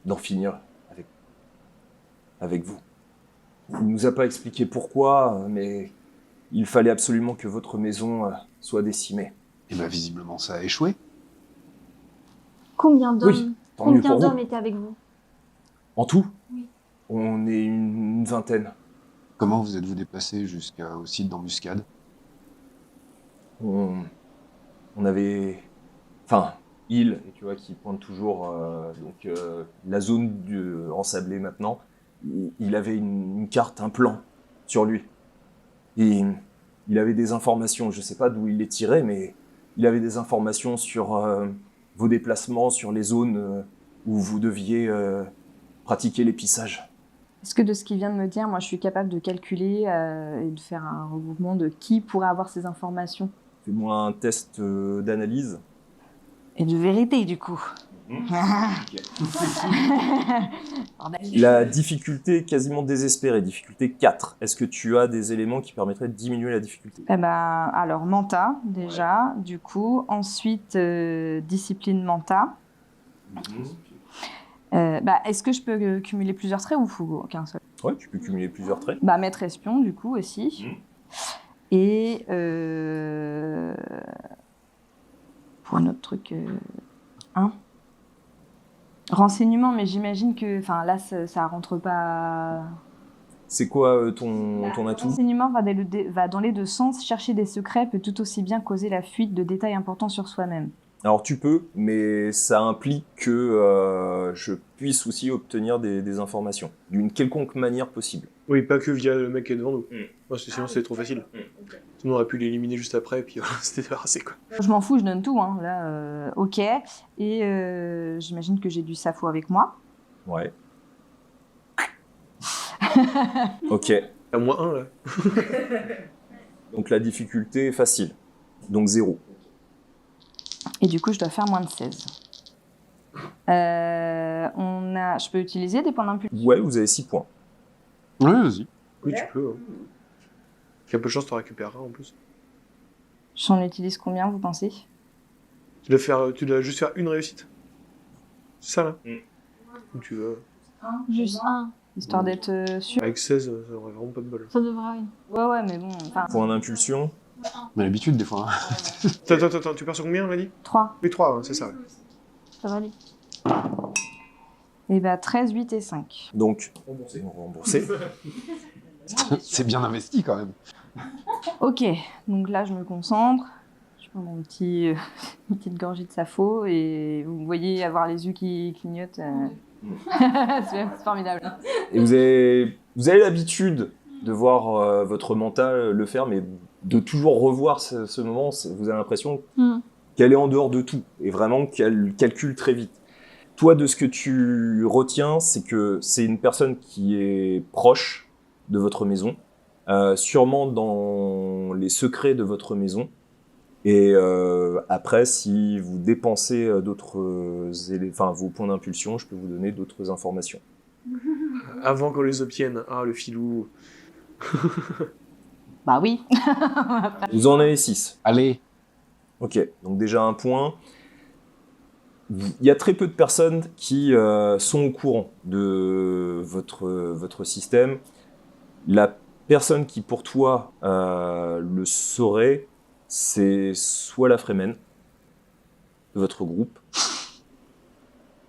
d'en finir avec vous. Il nous a pas expliqué pourquoi, mais il fallait absolument que votre maison soit décimée. Et bah visiblement ça a échoué. Combien d'hommes Oui, tant mieux Combien pour vous. d'hommes étaient avec vous? En tout, Oui. on est une vingtaine. Comment vous êtes-vous déplacé jusqu'au site d'embuscade? On avait... Enfin, il, et tu vois, qui pointe toujours la zone ensablée maintenant, il avait une carte, un plan sur lui. Et il avait des informations, je sais pas d'où il les tirait, mais il avait des informations sur vos déplacements, sur les zones où vous deviez pratiquer l'épissage. Est-ce que de ce qu'il vient de me dire, moi je suis capable de calculer et de faire un regroupement de qui pourrait avoir ces informations? Fais-moi un test d'analyse. Et de vérité, du coup. Bordel. La difficulté quasiment désespérée, difficulté 4. Est-ce que tu as des éléments qui permettraient de diminuer la difficulté? Eh ben, alors, Manta, déjà, du coup. Ensuite, discipline Manta. Est-ce que je peux cumuler plusieurs traits ou faut qu'un seul? Ouais, tu peux cumuler plusieurs traits. Maître espion, du coup, aussi. Et pour un autre truc, renseignement, mais j'imagine que, enfin là, ça rentre pas. C'est quoi ton atout? Renseignement va dans les deux sens. Chercher des secrets peut tout aussi bien causer la fuite de détails importants sur soi-même. Alors tu peux, mais ça implique que je puisse aussi obtenir des informations, d'une quelconque manière possible. Oui, pas que via le mec qui est devant nous. Parce que sinon, c'est trop facile. Sinon, on aurait pu l'éliminer juste après, et puis c'était débarrassé, quoi. Je m'en fous, je donne tout, hein. Là, ok. Et j'imagine que j'ai du Safo avec moi. Ouais. Ok. À moins 1, là. Donc la difficulté est facile. Donc 0. Et du coup, je dois faire moins de 16. Je peux utiliser des points d'impulsion? Ouais, vous avez 6 points. Oui, vas-y. Oui, tu peux. Hein. Avec un peu de chance, t'en récupéreras en plus. J'en utilise combien, vous pensez? Tu dois juste faire une réussite. C'est ça, là Ou tu veux. Juste un. Histoire d'être sûr. Avec 16, ça aurait vraiment pas de bol. Ça devrait aller. Ouais, mais bon. Point d'impulsion. On a l'habitude des fois. Hein. Attends, tu pars sur combien, on m'a dit 3. Oui, 3, c'est ça. Ouais. Ça va aller. Et bah 13, 8 et 5. Donc, remboursé. C'est bien investi quand même. Ok, donc là je me concentre. Je prends mon petit, une petite gorgée de Safo et vous voyez avoir les yeux qui clignotent. C'est formidable. Et vous avez l'habitude de voir votre mental le faire, mais de toujours revoir ce moment, vous avez l'impression qu'elle est en dehors de tout, et vraiment qu'elle calcule très vite. Toi, de ce que tu retiens, c'est que c'est une personne qui est proche de votre maison, sûrement dans les secrets de votre maison, et après, si vous dépensez vos points d'impulsion, je peux vous donner d'autres informations. Avant qu'on les obtienne. Ah, le filou. Bah oui. Vous en avez 6. Allez. Ok, donc déjà un point. Il y a très peu de personnes qui sont au courant de votre système. La personne qui, pour toi, le saurait, c'est soit la Fremen de votre groupe,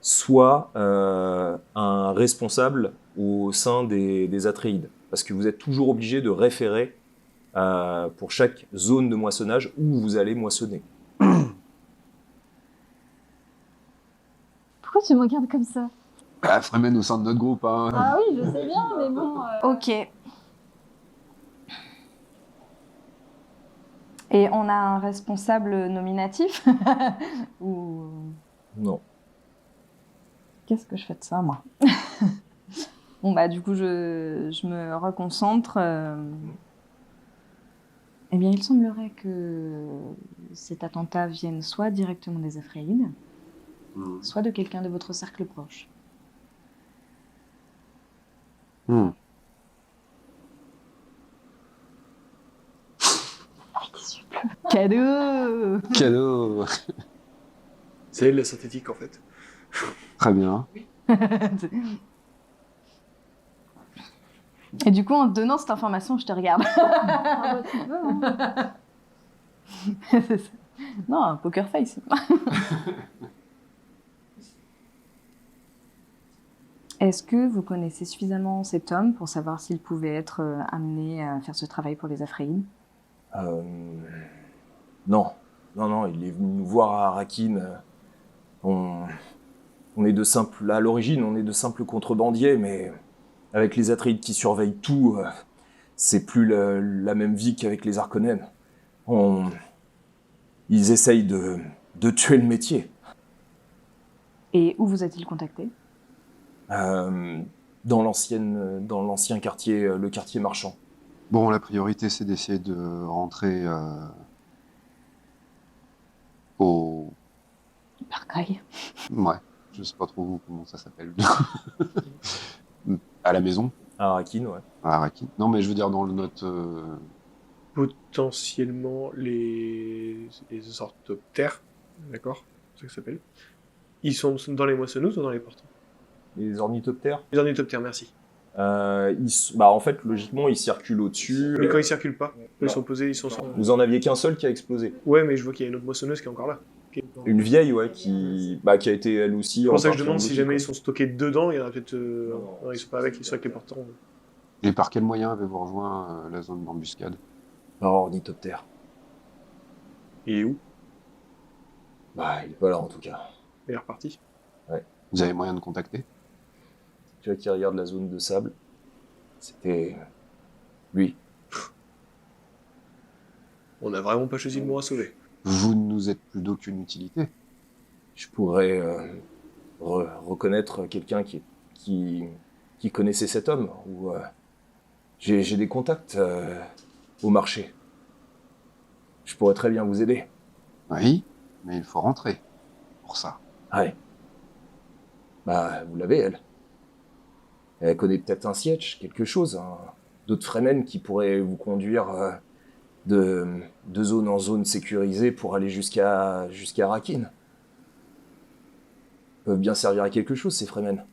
soit un responsable au sein des Atreides. Parce que vous êtes toujours obligé de référer pour chaque zone de moissonnage où vous allez moissonner. Pourquoi tu me regardes comme ça? Ah, Fremen au sein de notre groupe. Hein. Ah oui, je sais bien, mais bon... Ok. Et on a un responsable nominatif ou... Non. Qu'est-ce que je fais de ça, moi? Bon, bah, du coup, je me reconcentre. Eh bien, il semblerait que cet attentat vienne soit directement des Atreides, soit de quelqu'un de votre cercle proche. Cadeau! Cadeau. C'est elle, la synthétique, en fait. Très bien. Et du coup, en te donnant cette information, je te regarde. Ah bah, tu peux, hein. C'est ça. Non, un poker face. Est-ce que vous connaissez suffisamment cet homme pour savoir s'il pouvait être amené à faire ce travail pour les Atreides? Non, il est venu nous voir à Arrakeen. On est de simples, à l'origine, on est de simples contrebandiers, mais avec les Atreides qui surveillent tout, c'est plus la même vie qu'avec les Harkonnen. Ils essayent de tuer le métier. Et où vous a-t-il contacté? Dans l'ancien quartier, le quartier marchand. Bon, la priorité, c'est d'essayer de rentrer au... Barcaille. Ouais, je sais pas trop comment ça s'appelle. À la maison, À Arrakeen, ouais. à Arrakeen. Non, mais je veux dire dans notre... Potentiellement les orthoptères, d'accord? C'est ça que ça s'appelle. Ils sont dans les moissonneuses ou dans les portants? Les ornithoptères. Les ornithoptères, merci. En fait, logiquement, ils circulent au-dessus. Mais quand ils circulent pas, ils sont posés, ils sont sur... Vous en aviez qu'un seul qui a explosé. Ouais, mais je vois qu'il y a une autre moissonneuse qui est encore là. Une vieille, ouais, qui a été elle aussi. C'est pour ça que je en demande partie si jamais ils embauchée, sont stockés dedans, il y en a peut-être... Non, ils sont pas avec, ils sont avec les portants. Et par quel moyen avez-vous rejoint la zone d'embuscade? quoi. Par ornithoptère. Il est où? Bah, il est pas là en tout cas. Il est reparti. Vous avez moyen de contacter? Tu vois qui regarde la zone de sable. C'était lui. On n'a vraiment pas choisi le mot à sauver. Vous ne nous êtes plus d'aucune utilité. Je pourrais reconnaître quelqu'un qui connaissait cet homme. Ou j'ai des contacts au marché. Je pourrais très bien vous aider. Oui, mais il faut rentrer pour ça. Ouais. Bah, vous l'avez, elle. Elle connaît peut-être un siège, quelque chose. D'autres Fremen qui pourraient vous conduire de zone en zone sécurisée pour aller jusqu'à Arrakeen. Ils peuvent bien servir à quelque chose, ces Fremen.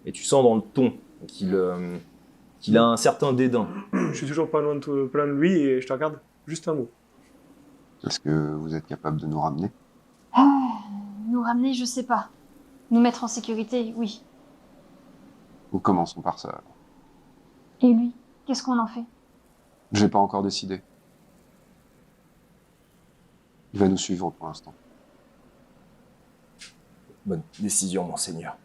Et tu sens dans le ton qu'il a un certain dédain. Je suis toujours pas loin de lui et je te regarde. Juste un mot. Est-ce que vous êtes capable de nous ramener? Nous ramener, je sais pas. Nous mettre en sécurité, oui. Ou commençons par ça. Alors. Et lui, qu'est-ce qu'on en fait? J'ai pas encore décidé. Il va nous suivre pour l'instant. Bonne décision, monseigneur.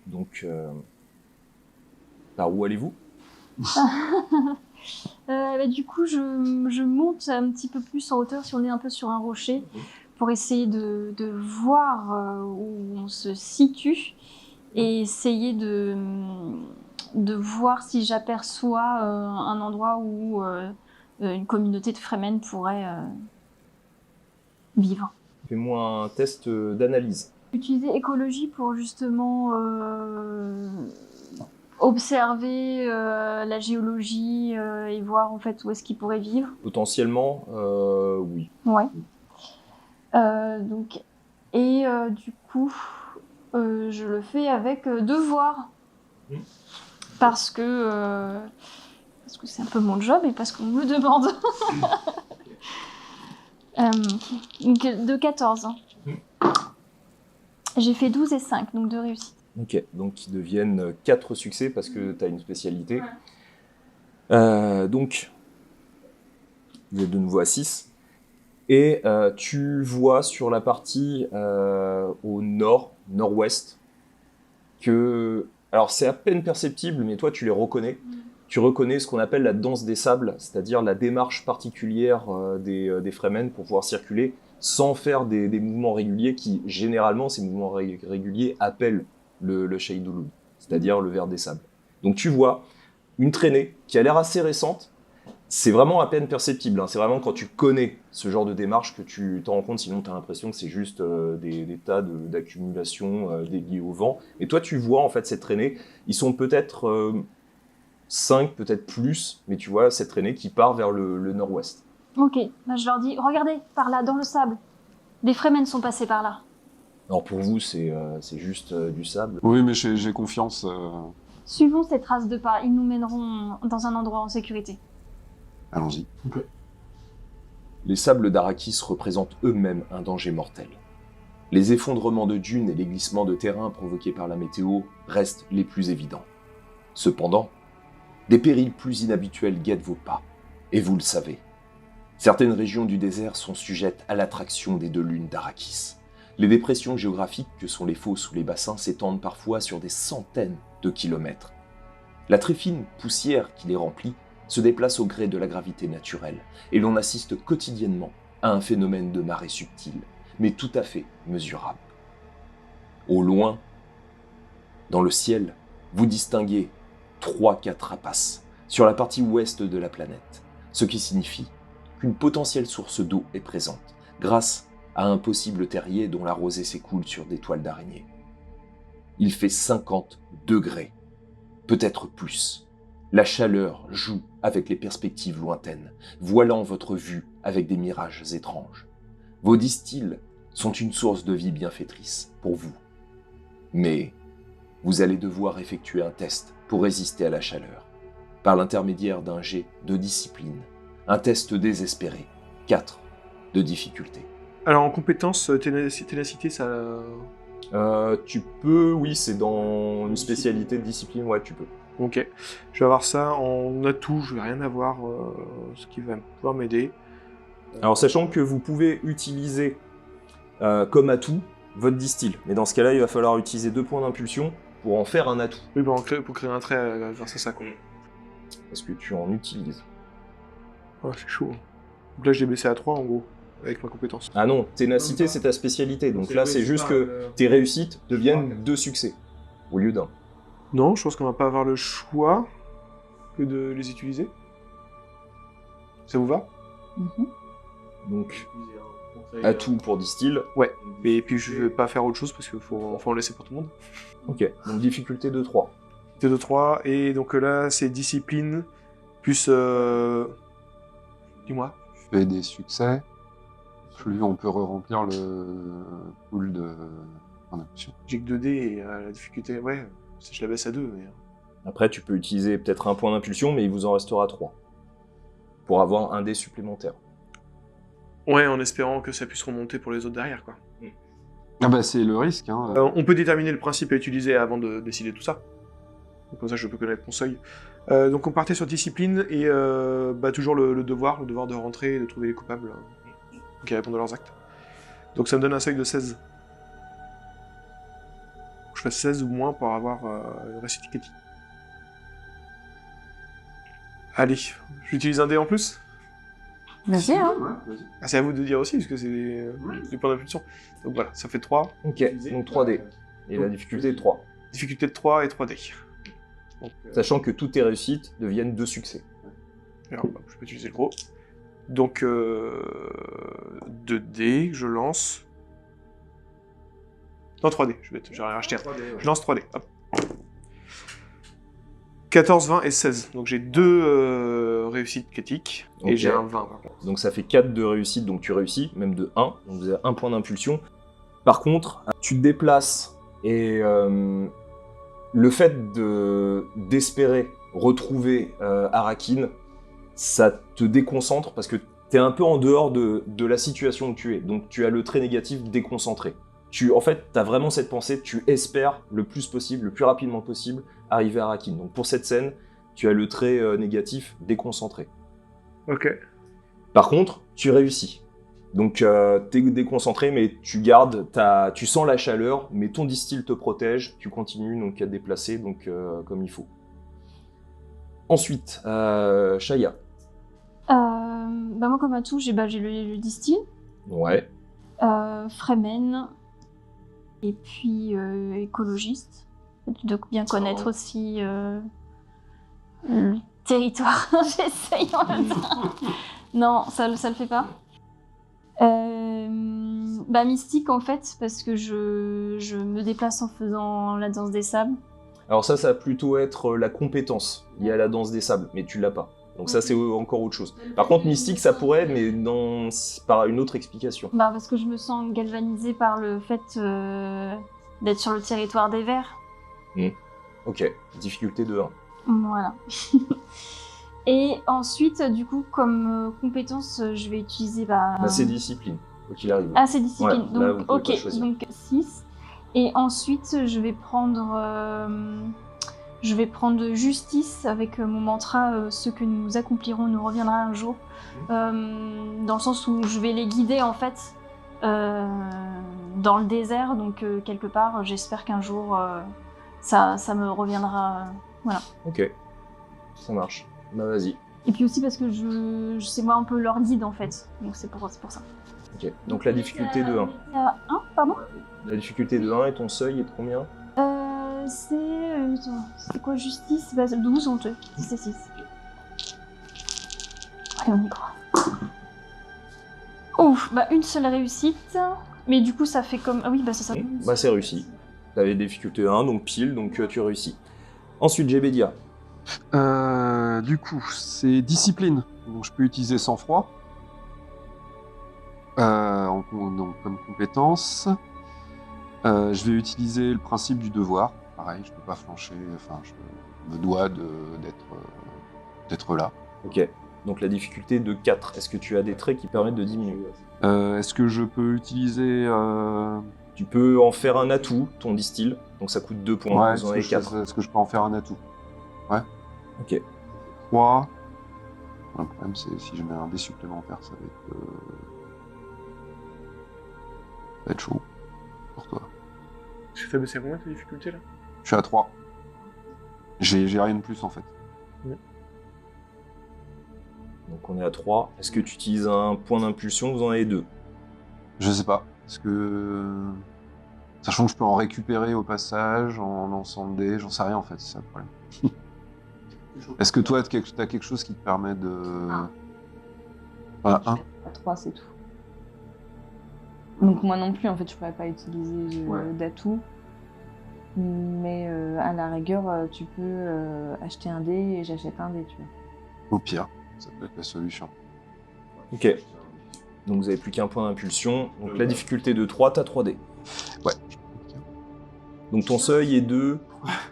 Donc, par où allez-vous? Du coup, je monte un petit peu plus en hauteur, si on est un peu sur un rocher, pour essayer de voir où on se situe et essayer de voir si j'aperçois un endroit où une communauté de Fremen pourrait vivre. Fais-moi un test d'analyse. Utiliser écologie pour justement observer la géologie et voir en fait où est-ce qu'ils pourraient vivre. Potentiellement, oui. Ouais. Donc, et du coup, je le fais avec devoir. Parce que c'est un peu mon job et parce qu'on me le demande. Donc, de 14. J'ai fait 12 et 5, donc 2 réussites. Ok, donc ils deviennent 4 succès parce que tu as une spécialité. Donc, vous êtes de nouveau à 6. Et tu vois sur la partie au nord-ouest, que... Alors c'est à peine perceptible, mais toi tu les reconnais. Tu reconnais ce qu'on appelle la danse des sables, c'est-à-dire la démarche particulière des Fremen pour pouvoir circuler sans faire des mouvements réguliers qui, généralement, ces mouvements réguliers appellent le Shay'dulum, c'est-à-dire le ver des sables. Donc tu vois une traînée qui a l'air assez récente. C'est vraiment à peine perceptible, hein. C'est vraiment quand tu connais ce genre de démarche que tu t'en rends compte, sinon tu as l'impression que c'est juste des tas d'accumulation liées au vent. Et toi tu vois en fait cette traînée, ils sont peut-être 5, peut-être plus, mais tu vois cette traînée qui part vers le nord-ouest. Ok, bah, je leur dis, regardez, par là, dans le sable. Des Fremen sont passés par là. Alors pour vous c'est juste du sable. Oui, mais j'ai confiance. Suivons ces traces de pas, ils nous mèneront dans un endroit en sécurité. Allons-y. Les sables d'Arrakis représentent eux-mêmes un danger mortel. Les effondrements de dunes et les glissements de terrain provoqués par la météo restent les plus évidents. Cependant, des périls plus inhabituels guettent vos pas, et vous le savez. Certaines régions du désert sont sujettes à l'attraction des 2 lunes d'Arrakis. Les dépressions géographiques que sont les fosses ou les bassins s'étendent parfois sur des centaines de kilomètres. La très fine poussière qui les remplit se déplace au gré de la gravité naturelle, et l'on assiste quotidiennement à un phénomène de marée subtile, mais tout à fait mesurable. Au loin, dans le ciel, vous distinguez 3-4 rapaces sur la partie ouest de la planète, ce qui signifie qu'une potentielle source d'eau est présente, grâce à un possible terrier dont la rosée s'écoule sur des toiles d'araignée. Il fait 50 degrés, peut-être plus. La chaleur joue avec les perspectives lointaines, voilant votre vue avec des mirages étranges. Vos distilles sont une source de vie bienfaitrice pour vous. Mais vous allez devoir effectuer un test pour résister à la chaleur, par l'intermédiaire d'un jet de discipline, un test désespéré, 4 de difficulté. Alors en compétence, ténacité, ça... Tu peux, oui, c'est dans une spécialité de discipline, ouais, tu peux. Ok. Je vais avoir ça en atout, je vais rien avoir, ce qui va pouvoir m'aider. Alors, sachant que vous pouvez utiliser comme atout votre distill, mais dans ce cas-là, il va falloir utiliser 2 points d'impulsion pour en faire un atout. Oui, bah, pour créer un trait grâce à ça, quoi. Est-ce que tu en utilises? Ouais, c'est chaud. Donc là, je l'ai baissé à 3, en gros, avec ma compétence. Ah non, ténacité, c'est ta spécialité, donc là, c'est juste que tes réussites deviennent 2 succès, au lieu d'1. Non, je pense qu'on va pas avoir le choix que de les utiliser. Ça vous va? Donc, atout pour distill. Ouais. Et puis je vais pas faire autre chose parce qu'il faut en laisser pour tout le monde. Ok, donc difficulté de 3. T2 3, et donc là, c'est discipline, plus... Dis-moi. Fais des succès, plus on peut re-remplir le pool de... en option. J'ai que 2 dés et la difficulté... Ouais, je la baisse à 2, mais... Après, tu peux utiliser peut-être un point d'impulsion, mais il vous en restera 3. Pour avoir un dé supplémentaire. Ouais, en espérant que ça puisse remonter pour les autres derrière, quoi. Ah bah c'est le risque, hein. On peut déterminer le principe à utiliser avant de décider tout ça. Donc, comme ça, je peux connaître mon seuil. Donc on partait sur discipline et toujours le devoir de rentrer et de trouver les coupables qui répondent à leurs actes. Donc ça me donne un seuil de 16. Je fais 16 ou moins pour avoir une réussite critique. Allez, j'utilise un dé en plus. Vas-y, hein. Ouais, vas-y. Ah, c'est à vous de dire aussi, parce que c'est des points d'impulsion. Donc voilà, ça fait 3. Ok, donc 3D. Et la difficulté est 3. Difficulté de 3 et 3 dés. Donc, Sachant que toutes tes réussites deviennent 2 succès. alors, je peux utiliser le gros. Donc 2 dés que je lance. Non, 3D, j'ai racheté un. Je lance 3D. Hop. 14, 20 et 16. Donc j'ai 2 réussites critiques et Ok. j'ai un 20 par contre. Donc ça fait 4 de réussite, donc tu réussis, même de 1. Donc vous avez 1 point d'impulsion. Par contre, tu te déplaces et le fait d'espérer retrouver Arakin, ça te déconcentre parce que tu es un peu en dehors de la situation où tu es. Donc tu as le trait négatif déconcentré. En fait, tu as vraiment cette pensée, tu espères le plus possible, le plus rapidement possible, arriver à Arakin. Donc pour cette scène, tu as le trait négatif déconcentré. Ok. Par contre, tu réussis. Donc t'es déconcentré, mais tu sens la chaleur, mais ton distil te protège, tu continues donc à te déplacer donc, comme il faut. Ensuite, Shaya. Moi, comme atout, j'ai le distil, Ouais. Fremen, et puis écologiste. Tu dois bien connaître aussi le territoire. J'essaye en même temps. Non, ça le fait pas. Mystique en fait, parce que je me déplace en faisant la danse des sables. Alors ça va plutôt être la compétence liée à la danse des sables, mais tu l'as pas. Donc ça, c'est encore autre chose. Par contre, mystique, ça pourrait, mais par une autre explication. Parce que je me sens galvanisée par le fait d'être sur le territoire des Verts. Ok, difficulté de 1. Voilà. Et ensuite, du coup, comme compétence, je vais utiliser... C'est discipline, quoi qu'il arrive. Ah, c'est discipline. Ouais, là, vous donc, pouvez ok, pas choisir. donc 6. Et ensuite, je vais prendre justice avec mon mantra ce que nous accomplirons nous reviendra un jour. Dans le sens où je vais les guider, en fait, dans le désert. Donc, quelque part, j'espère qu'un jour, ça me reviendra. Voilà. Ok, ça marche. Bah vas-y. Et puis aussi parce que c'est moi un peu leur guide, en fait. Donc, c'est pour ça. Ok, donc la difficulté de 1. 1, pardon. La difficulté de 1 et ton seuil est de combien? C'était quoi, justice 12, on te. C'est 6. Allez, on y croit. Ouf, une seule réussite. Mais du coup, ça fait comme. Ah oui, c'est ça. Bah c'est réussi. T'avais difficulté 1, donc pile, donc tu réussis. Ensuite, Jebedia. Du coup, c'est discipline. Donc je peux utiliser sang-froid. Donc, comme compétence. Je vais utiliser le principe du devoir. Pareil, je peux pas flancher. Enfin, je me dois d'être là. Ok, donc la difficulté de 4. Est-ce que tu as des traits qui permettent de diminuer? Est-ce que je peux utiliser... Tu peux en faire un atout, ton distil, donc ça coûte 2 points, Ouais, vous en avez 4. est-ce que je peux en faire un atout? Ouais. Ok. 3. Le problème, c'est si je mets un dé supplémentaire, ça va être chaud pour toi. Tu fais baisser combien ta difficulté là? Je suis à 3. J'ai rien de plus en fait. Donc on est à 3. Est-ce que tu utilises un point d'impulsion? Vous en avez 2. Je sais pas. Est-ce que... Sachant que je peux en récupérer au passage, en lançant le dé, j'en sais rien en fait, c'est ça le problème. Est-ce que toi, t'as quelque chose qui te permet de... Voilà, 1. À 3, c'est tout. Donc moi non plus, en fait, je pourrais pas utiliser d'atout. Mais à la rigueur, tu peux acheter un dé et j'achète un dé, tu vois. Au pire, ça peut être la solution. Ok. Donc vous avez plus qu'un point d'impulsion. Donc la difficulté de 3, t'as 3 dés. Ouais. Donc ton seuil est de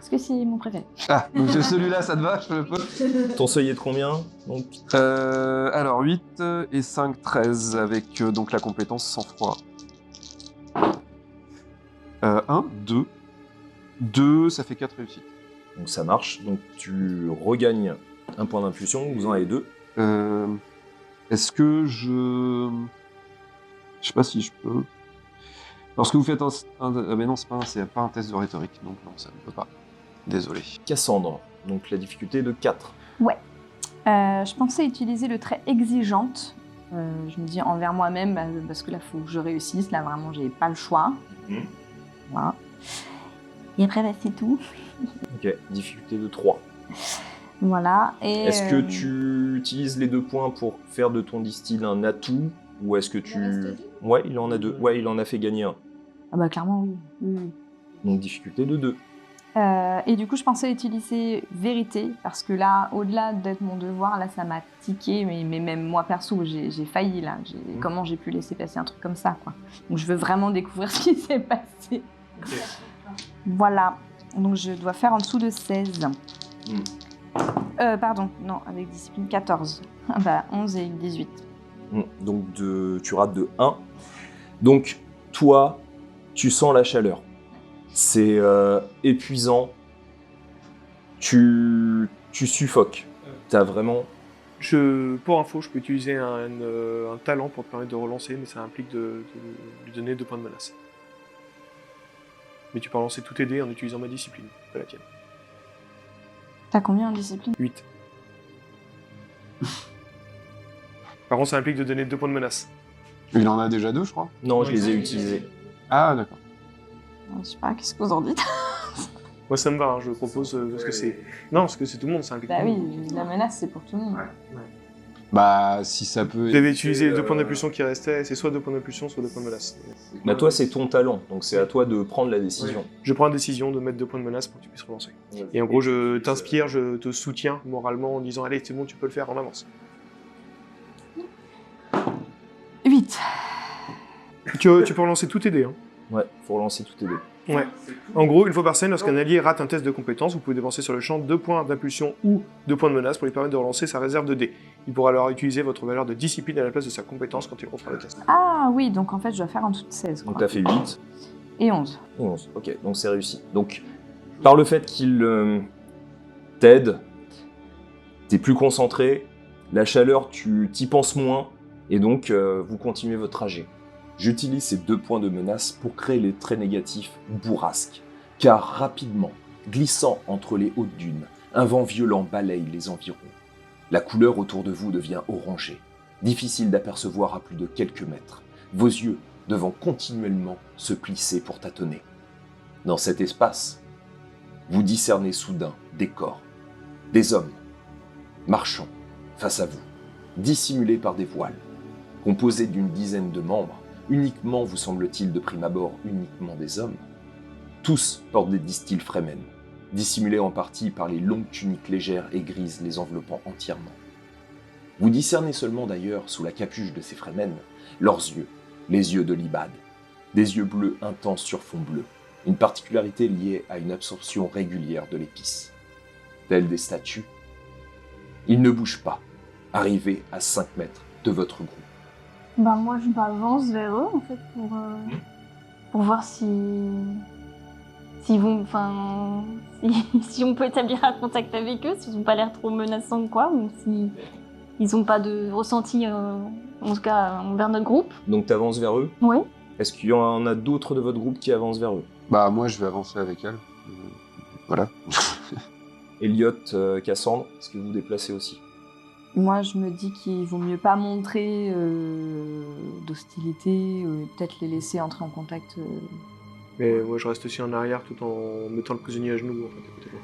Parce que c'est mon préféré. Ah, donc celui-là, ça te va, je peux. Ton seuil est de combien donc? Alors 8 et 5, 13, avec donc la compétence sang-froid. 1, 2. 2, ça fait 4 réussites. Donc ça marche. Donc tu regagnes un point d'impulsion, vous en avez 2. Est-ce que je sais pas si je peux. Lorsque vous faites mais non, c'est pas un test de rhétorique, donc non, ça ne peut pas. Désolé. Cassandre, donc la difficulté est de 4. Je pensais utiliser le trait exigeante. Je me dis envers moi-même, parce que là, il faut que je réussisse. Là, vraiment, j'ai pas le choix. Voilà. Et après, c'est tout. Ok, difficulté de 3. Voilà. Et Est-ce que tu utilises les 2 points pour faire de ton distil un atout ou est-ce que tu... Ouais, il en a 2. Ouais, il en a fait gagner un. Ah bah clairement, oui. Oui. Donc difficulté de 2. Et du coup, je pensais utiliser vérité, parce que là, au-delà d'être mon devoir, là, ça m'a tiqué, mais même moi, perso, j'ai failli, là. Comment j'ai pu laisser passer un truc comme ça, quoi. Donc, je veux vraiment découvrir ce qui s'est passé. Ok. Voilà. Donc, je dois faire en dessous de 16. Pardon, non, avec discipline 14. Ah bah, 11 et 18. Donc tu rates de 1. Donc toi, tu sens la chaleur. C'est épuisant. Tu suffoques. T'as vraiment... Pour info, je peux utiliser un talent pour te permettre de relancer, mais ça implique de lui donner 2 points de menace. Mais tu peux relancer tous tes dés en utilisant ma discipline, pas la tienne. T'as combien en discipline ? 8. Par contre, ça implique de donner 2 points de menace. Il en a déjà 2, je crois. Non, je les ai utilisés. Ah, d'accord. Je sais pas, qu'est-ce que vous en dites ? Moi, ça me va, hein, je propose parce que c'est... Non, parce que c'est tout le monde, ça implique Bah tout le oui, monde. la menace, c'est pour tout le monde. Bah, si ça peut... Vous avez utilisé les 2 points d'impulsion qui restaient, c'est soit 2 points d'impulsion, soit 2 points de menace. Bah toi, c'est ton talent, donc c'est à toi de prendre la décision. Je prends la décision de mettre 2 points de menace pour que tu puisses relancer. Et en gros, je t'inspire, je te soutiens moralement en disant « Allez, c'est bon, tu peux le faire, on avance. 8. » Tu peux relancer tous tes dés. Hein. Ouais, faut relancer tous tes dés. Ouais. En gros, une fois par scène, lorsqu'un allié rate un test de compétence, vous pouvez dépenser sur le champ 2 points d'impulsion ou 2 points de menace pour lui permettre de relancer sa réserve de dés. Il pourra alors utiliser votre valeur de discipline à la place de sa compétence quand il refera le test. Ah oui, donc en fait, je dois faire en dessous de 16. Donc Quoi. t'as fait 8 Et 11. et 11. Ok, donc c'est réussi. Donc, par le fait qu'il t'aide, t'es plus concentré, la chaleur, tu t'y penses moins, et donc vous continuez votre trajet. J'utilise ces 2 points de menace pour créer les traits négatifs bourrasques, car rapidement, glissant entre les hautes dunes, un vent violent balaye les environs. La couleur autour de vous devient orangée, difficile d'apercevoir à plus de quelques mètres, vos yeux devant continuellement se plisser pour tâtonner. Dans cet espace, vous discernez soudain des corps, des hommes, marchant face à vous, dissimulés par des voiles, composés d'une dizaine de membres. Uniquement, vous semble-t-il de prime abord, uniquement des hommes. Tous portent des distils Fremen, dissimulés en partie par les longues tuniques légères et grises les enveloppant entièrement. Vous discernez seulement d'ailleurs, sous la capuche de ces Fremen, leurs yeux, les yeux de l'Ibad, des yeux bleus intenses sur fond bleu, une particularité liée à une absorption régulière de l'épice. Tels des statues, ils ne bougent pas, arrivés à 5 mètres de votre groupe. Bah moi je m'avance vers eux en fait pour voir si vont, enfin si on peut établir un contact avec eux, s'ils n'ont pas l'air trop menaçants ou quoi, ou si ils n'ont pas de ressenti en tout cas envers notre groupe. Donc tu avances vers eux. Oui. Est-ce qu'il y en a d'autres de votre groupe qui avancent vers eux? Bah, moi, je vais avancer avec elle. Voilà. Elliot, Cassandre, est-ce que vous vous déplacez aussi? Moi, je me dis qu'il vaut mieux pas montrer d'hostilité, peut-être les laisser entrer en contact. Mais moi, je reste aussi en arrière tout en mettant le prisonnier à genoux en fait, à côté de moi.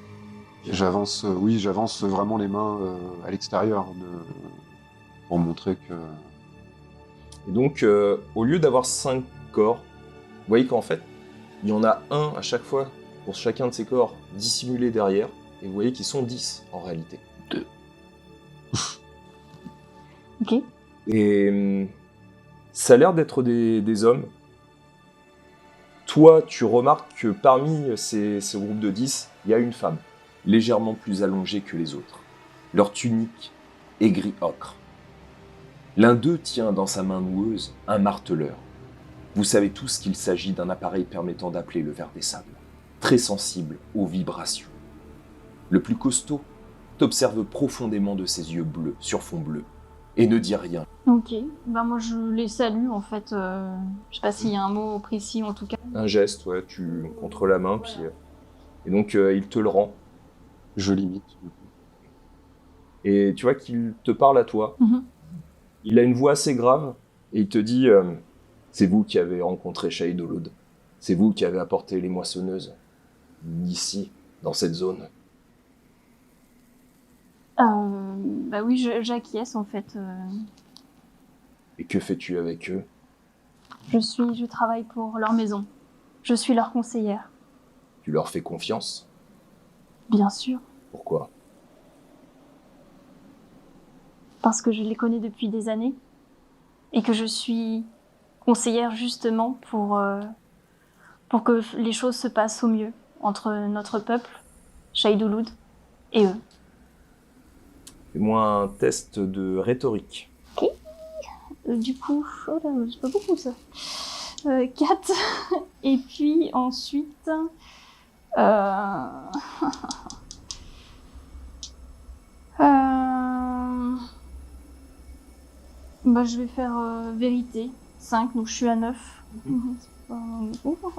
J'avance, oui, j'avance vraiment les mains à l'extérieur pour montrer que... Et donc, au lieu d'avoir 5 corps, vous voyez qu'en fait, il y en a un à chaque fois pour chacun de ces corps dissimulé derrière, et vous voyez qu'ils sont 10 en réalité. 2. Ok. Et ça a l'air d'être des hommes. Toi, tu remarques que parmi ces groupes de 10, il y a une femme, légèrement plus allongée que les autres. Leur tunique est gris ocre. L'un d'eux tient dans sa main noueuse un marteleur. Vous savez tous qu'il s'agit d'un appareil permettant d'appeler le ver des sables, très sensible aux vibrations. Le plus costaud t'observe profondément de ses yeux bleus sur fond bleu et ne dit rien. Ok, bah moi je les salue en fait. Je sais pas s'il y a un mot précis en tout cas. Un geste, ouais, tu contre la main, puis et donc il te le rend. Je l'imite. Et tu vois qu'il te parle à toi. Mhm. Il a une voix assez grave et il te dit c'est vous qui avez rencontré Shahid Olud. C'est vous qui avez apporté les moissonneuses ici, dans cette zone. Bah oui, j'acquiesce en fait. Et que fais-tu avec eux? Je travaille pour leur maison. Je suis leur conseillère. Tu leur fais confiance? Bien sûr, Pourquoi? parce que je les connais depuis des années et que je suis conseillère justement pour que les choses se passent au mieux entre notre peuple, Shahid Olud, et eux. Fais-moi un test de rhétorique. Du coup, oh là, c'est pas beaucoup ça. 4. Et puis ensuite... Bah, je vais faire vérité. 5, donc je suis à 9. C'est pas beaucoup.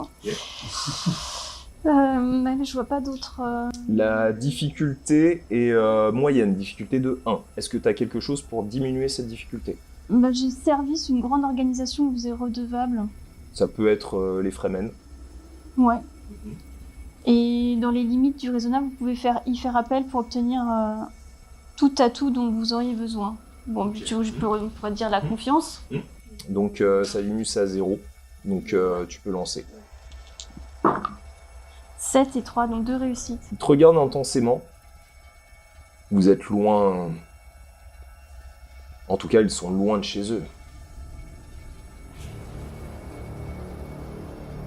Mais je vois pas d'autres... La difficulté est moyenne, difficulté de 1. Est-ce que tu as quelque chose pour diminuer cette difficulté? Bah, j'ai service, une grande organisation, vous êtes redevable. Ça peut être les Fremen. Ouais. Et dans les limites du raisonnable, vous pouvez y faire appel pour obtenir tout atout dont vous auriez besoin. Bon, je pourrais dire la confiance. Donc ça diminue ça à 0. Donc tu peux lancer. 7 et 3, donc 2 réussites. Il te regarde intensément. Vous êtes loin... En tout cas, ils sont loin de chez eux.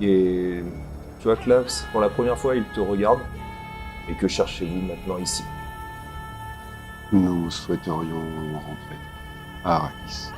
Et tu vois que là, pour la première fois, ils te regardent. Et que cherchez-vous maintenant ici? Nous souhaiterions rentrer à Arrakis.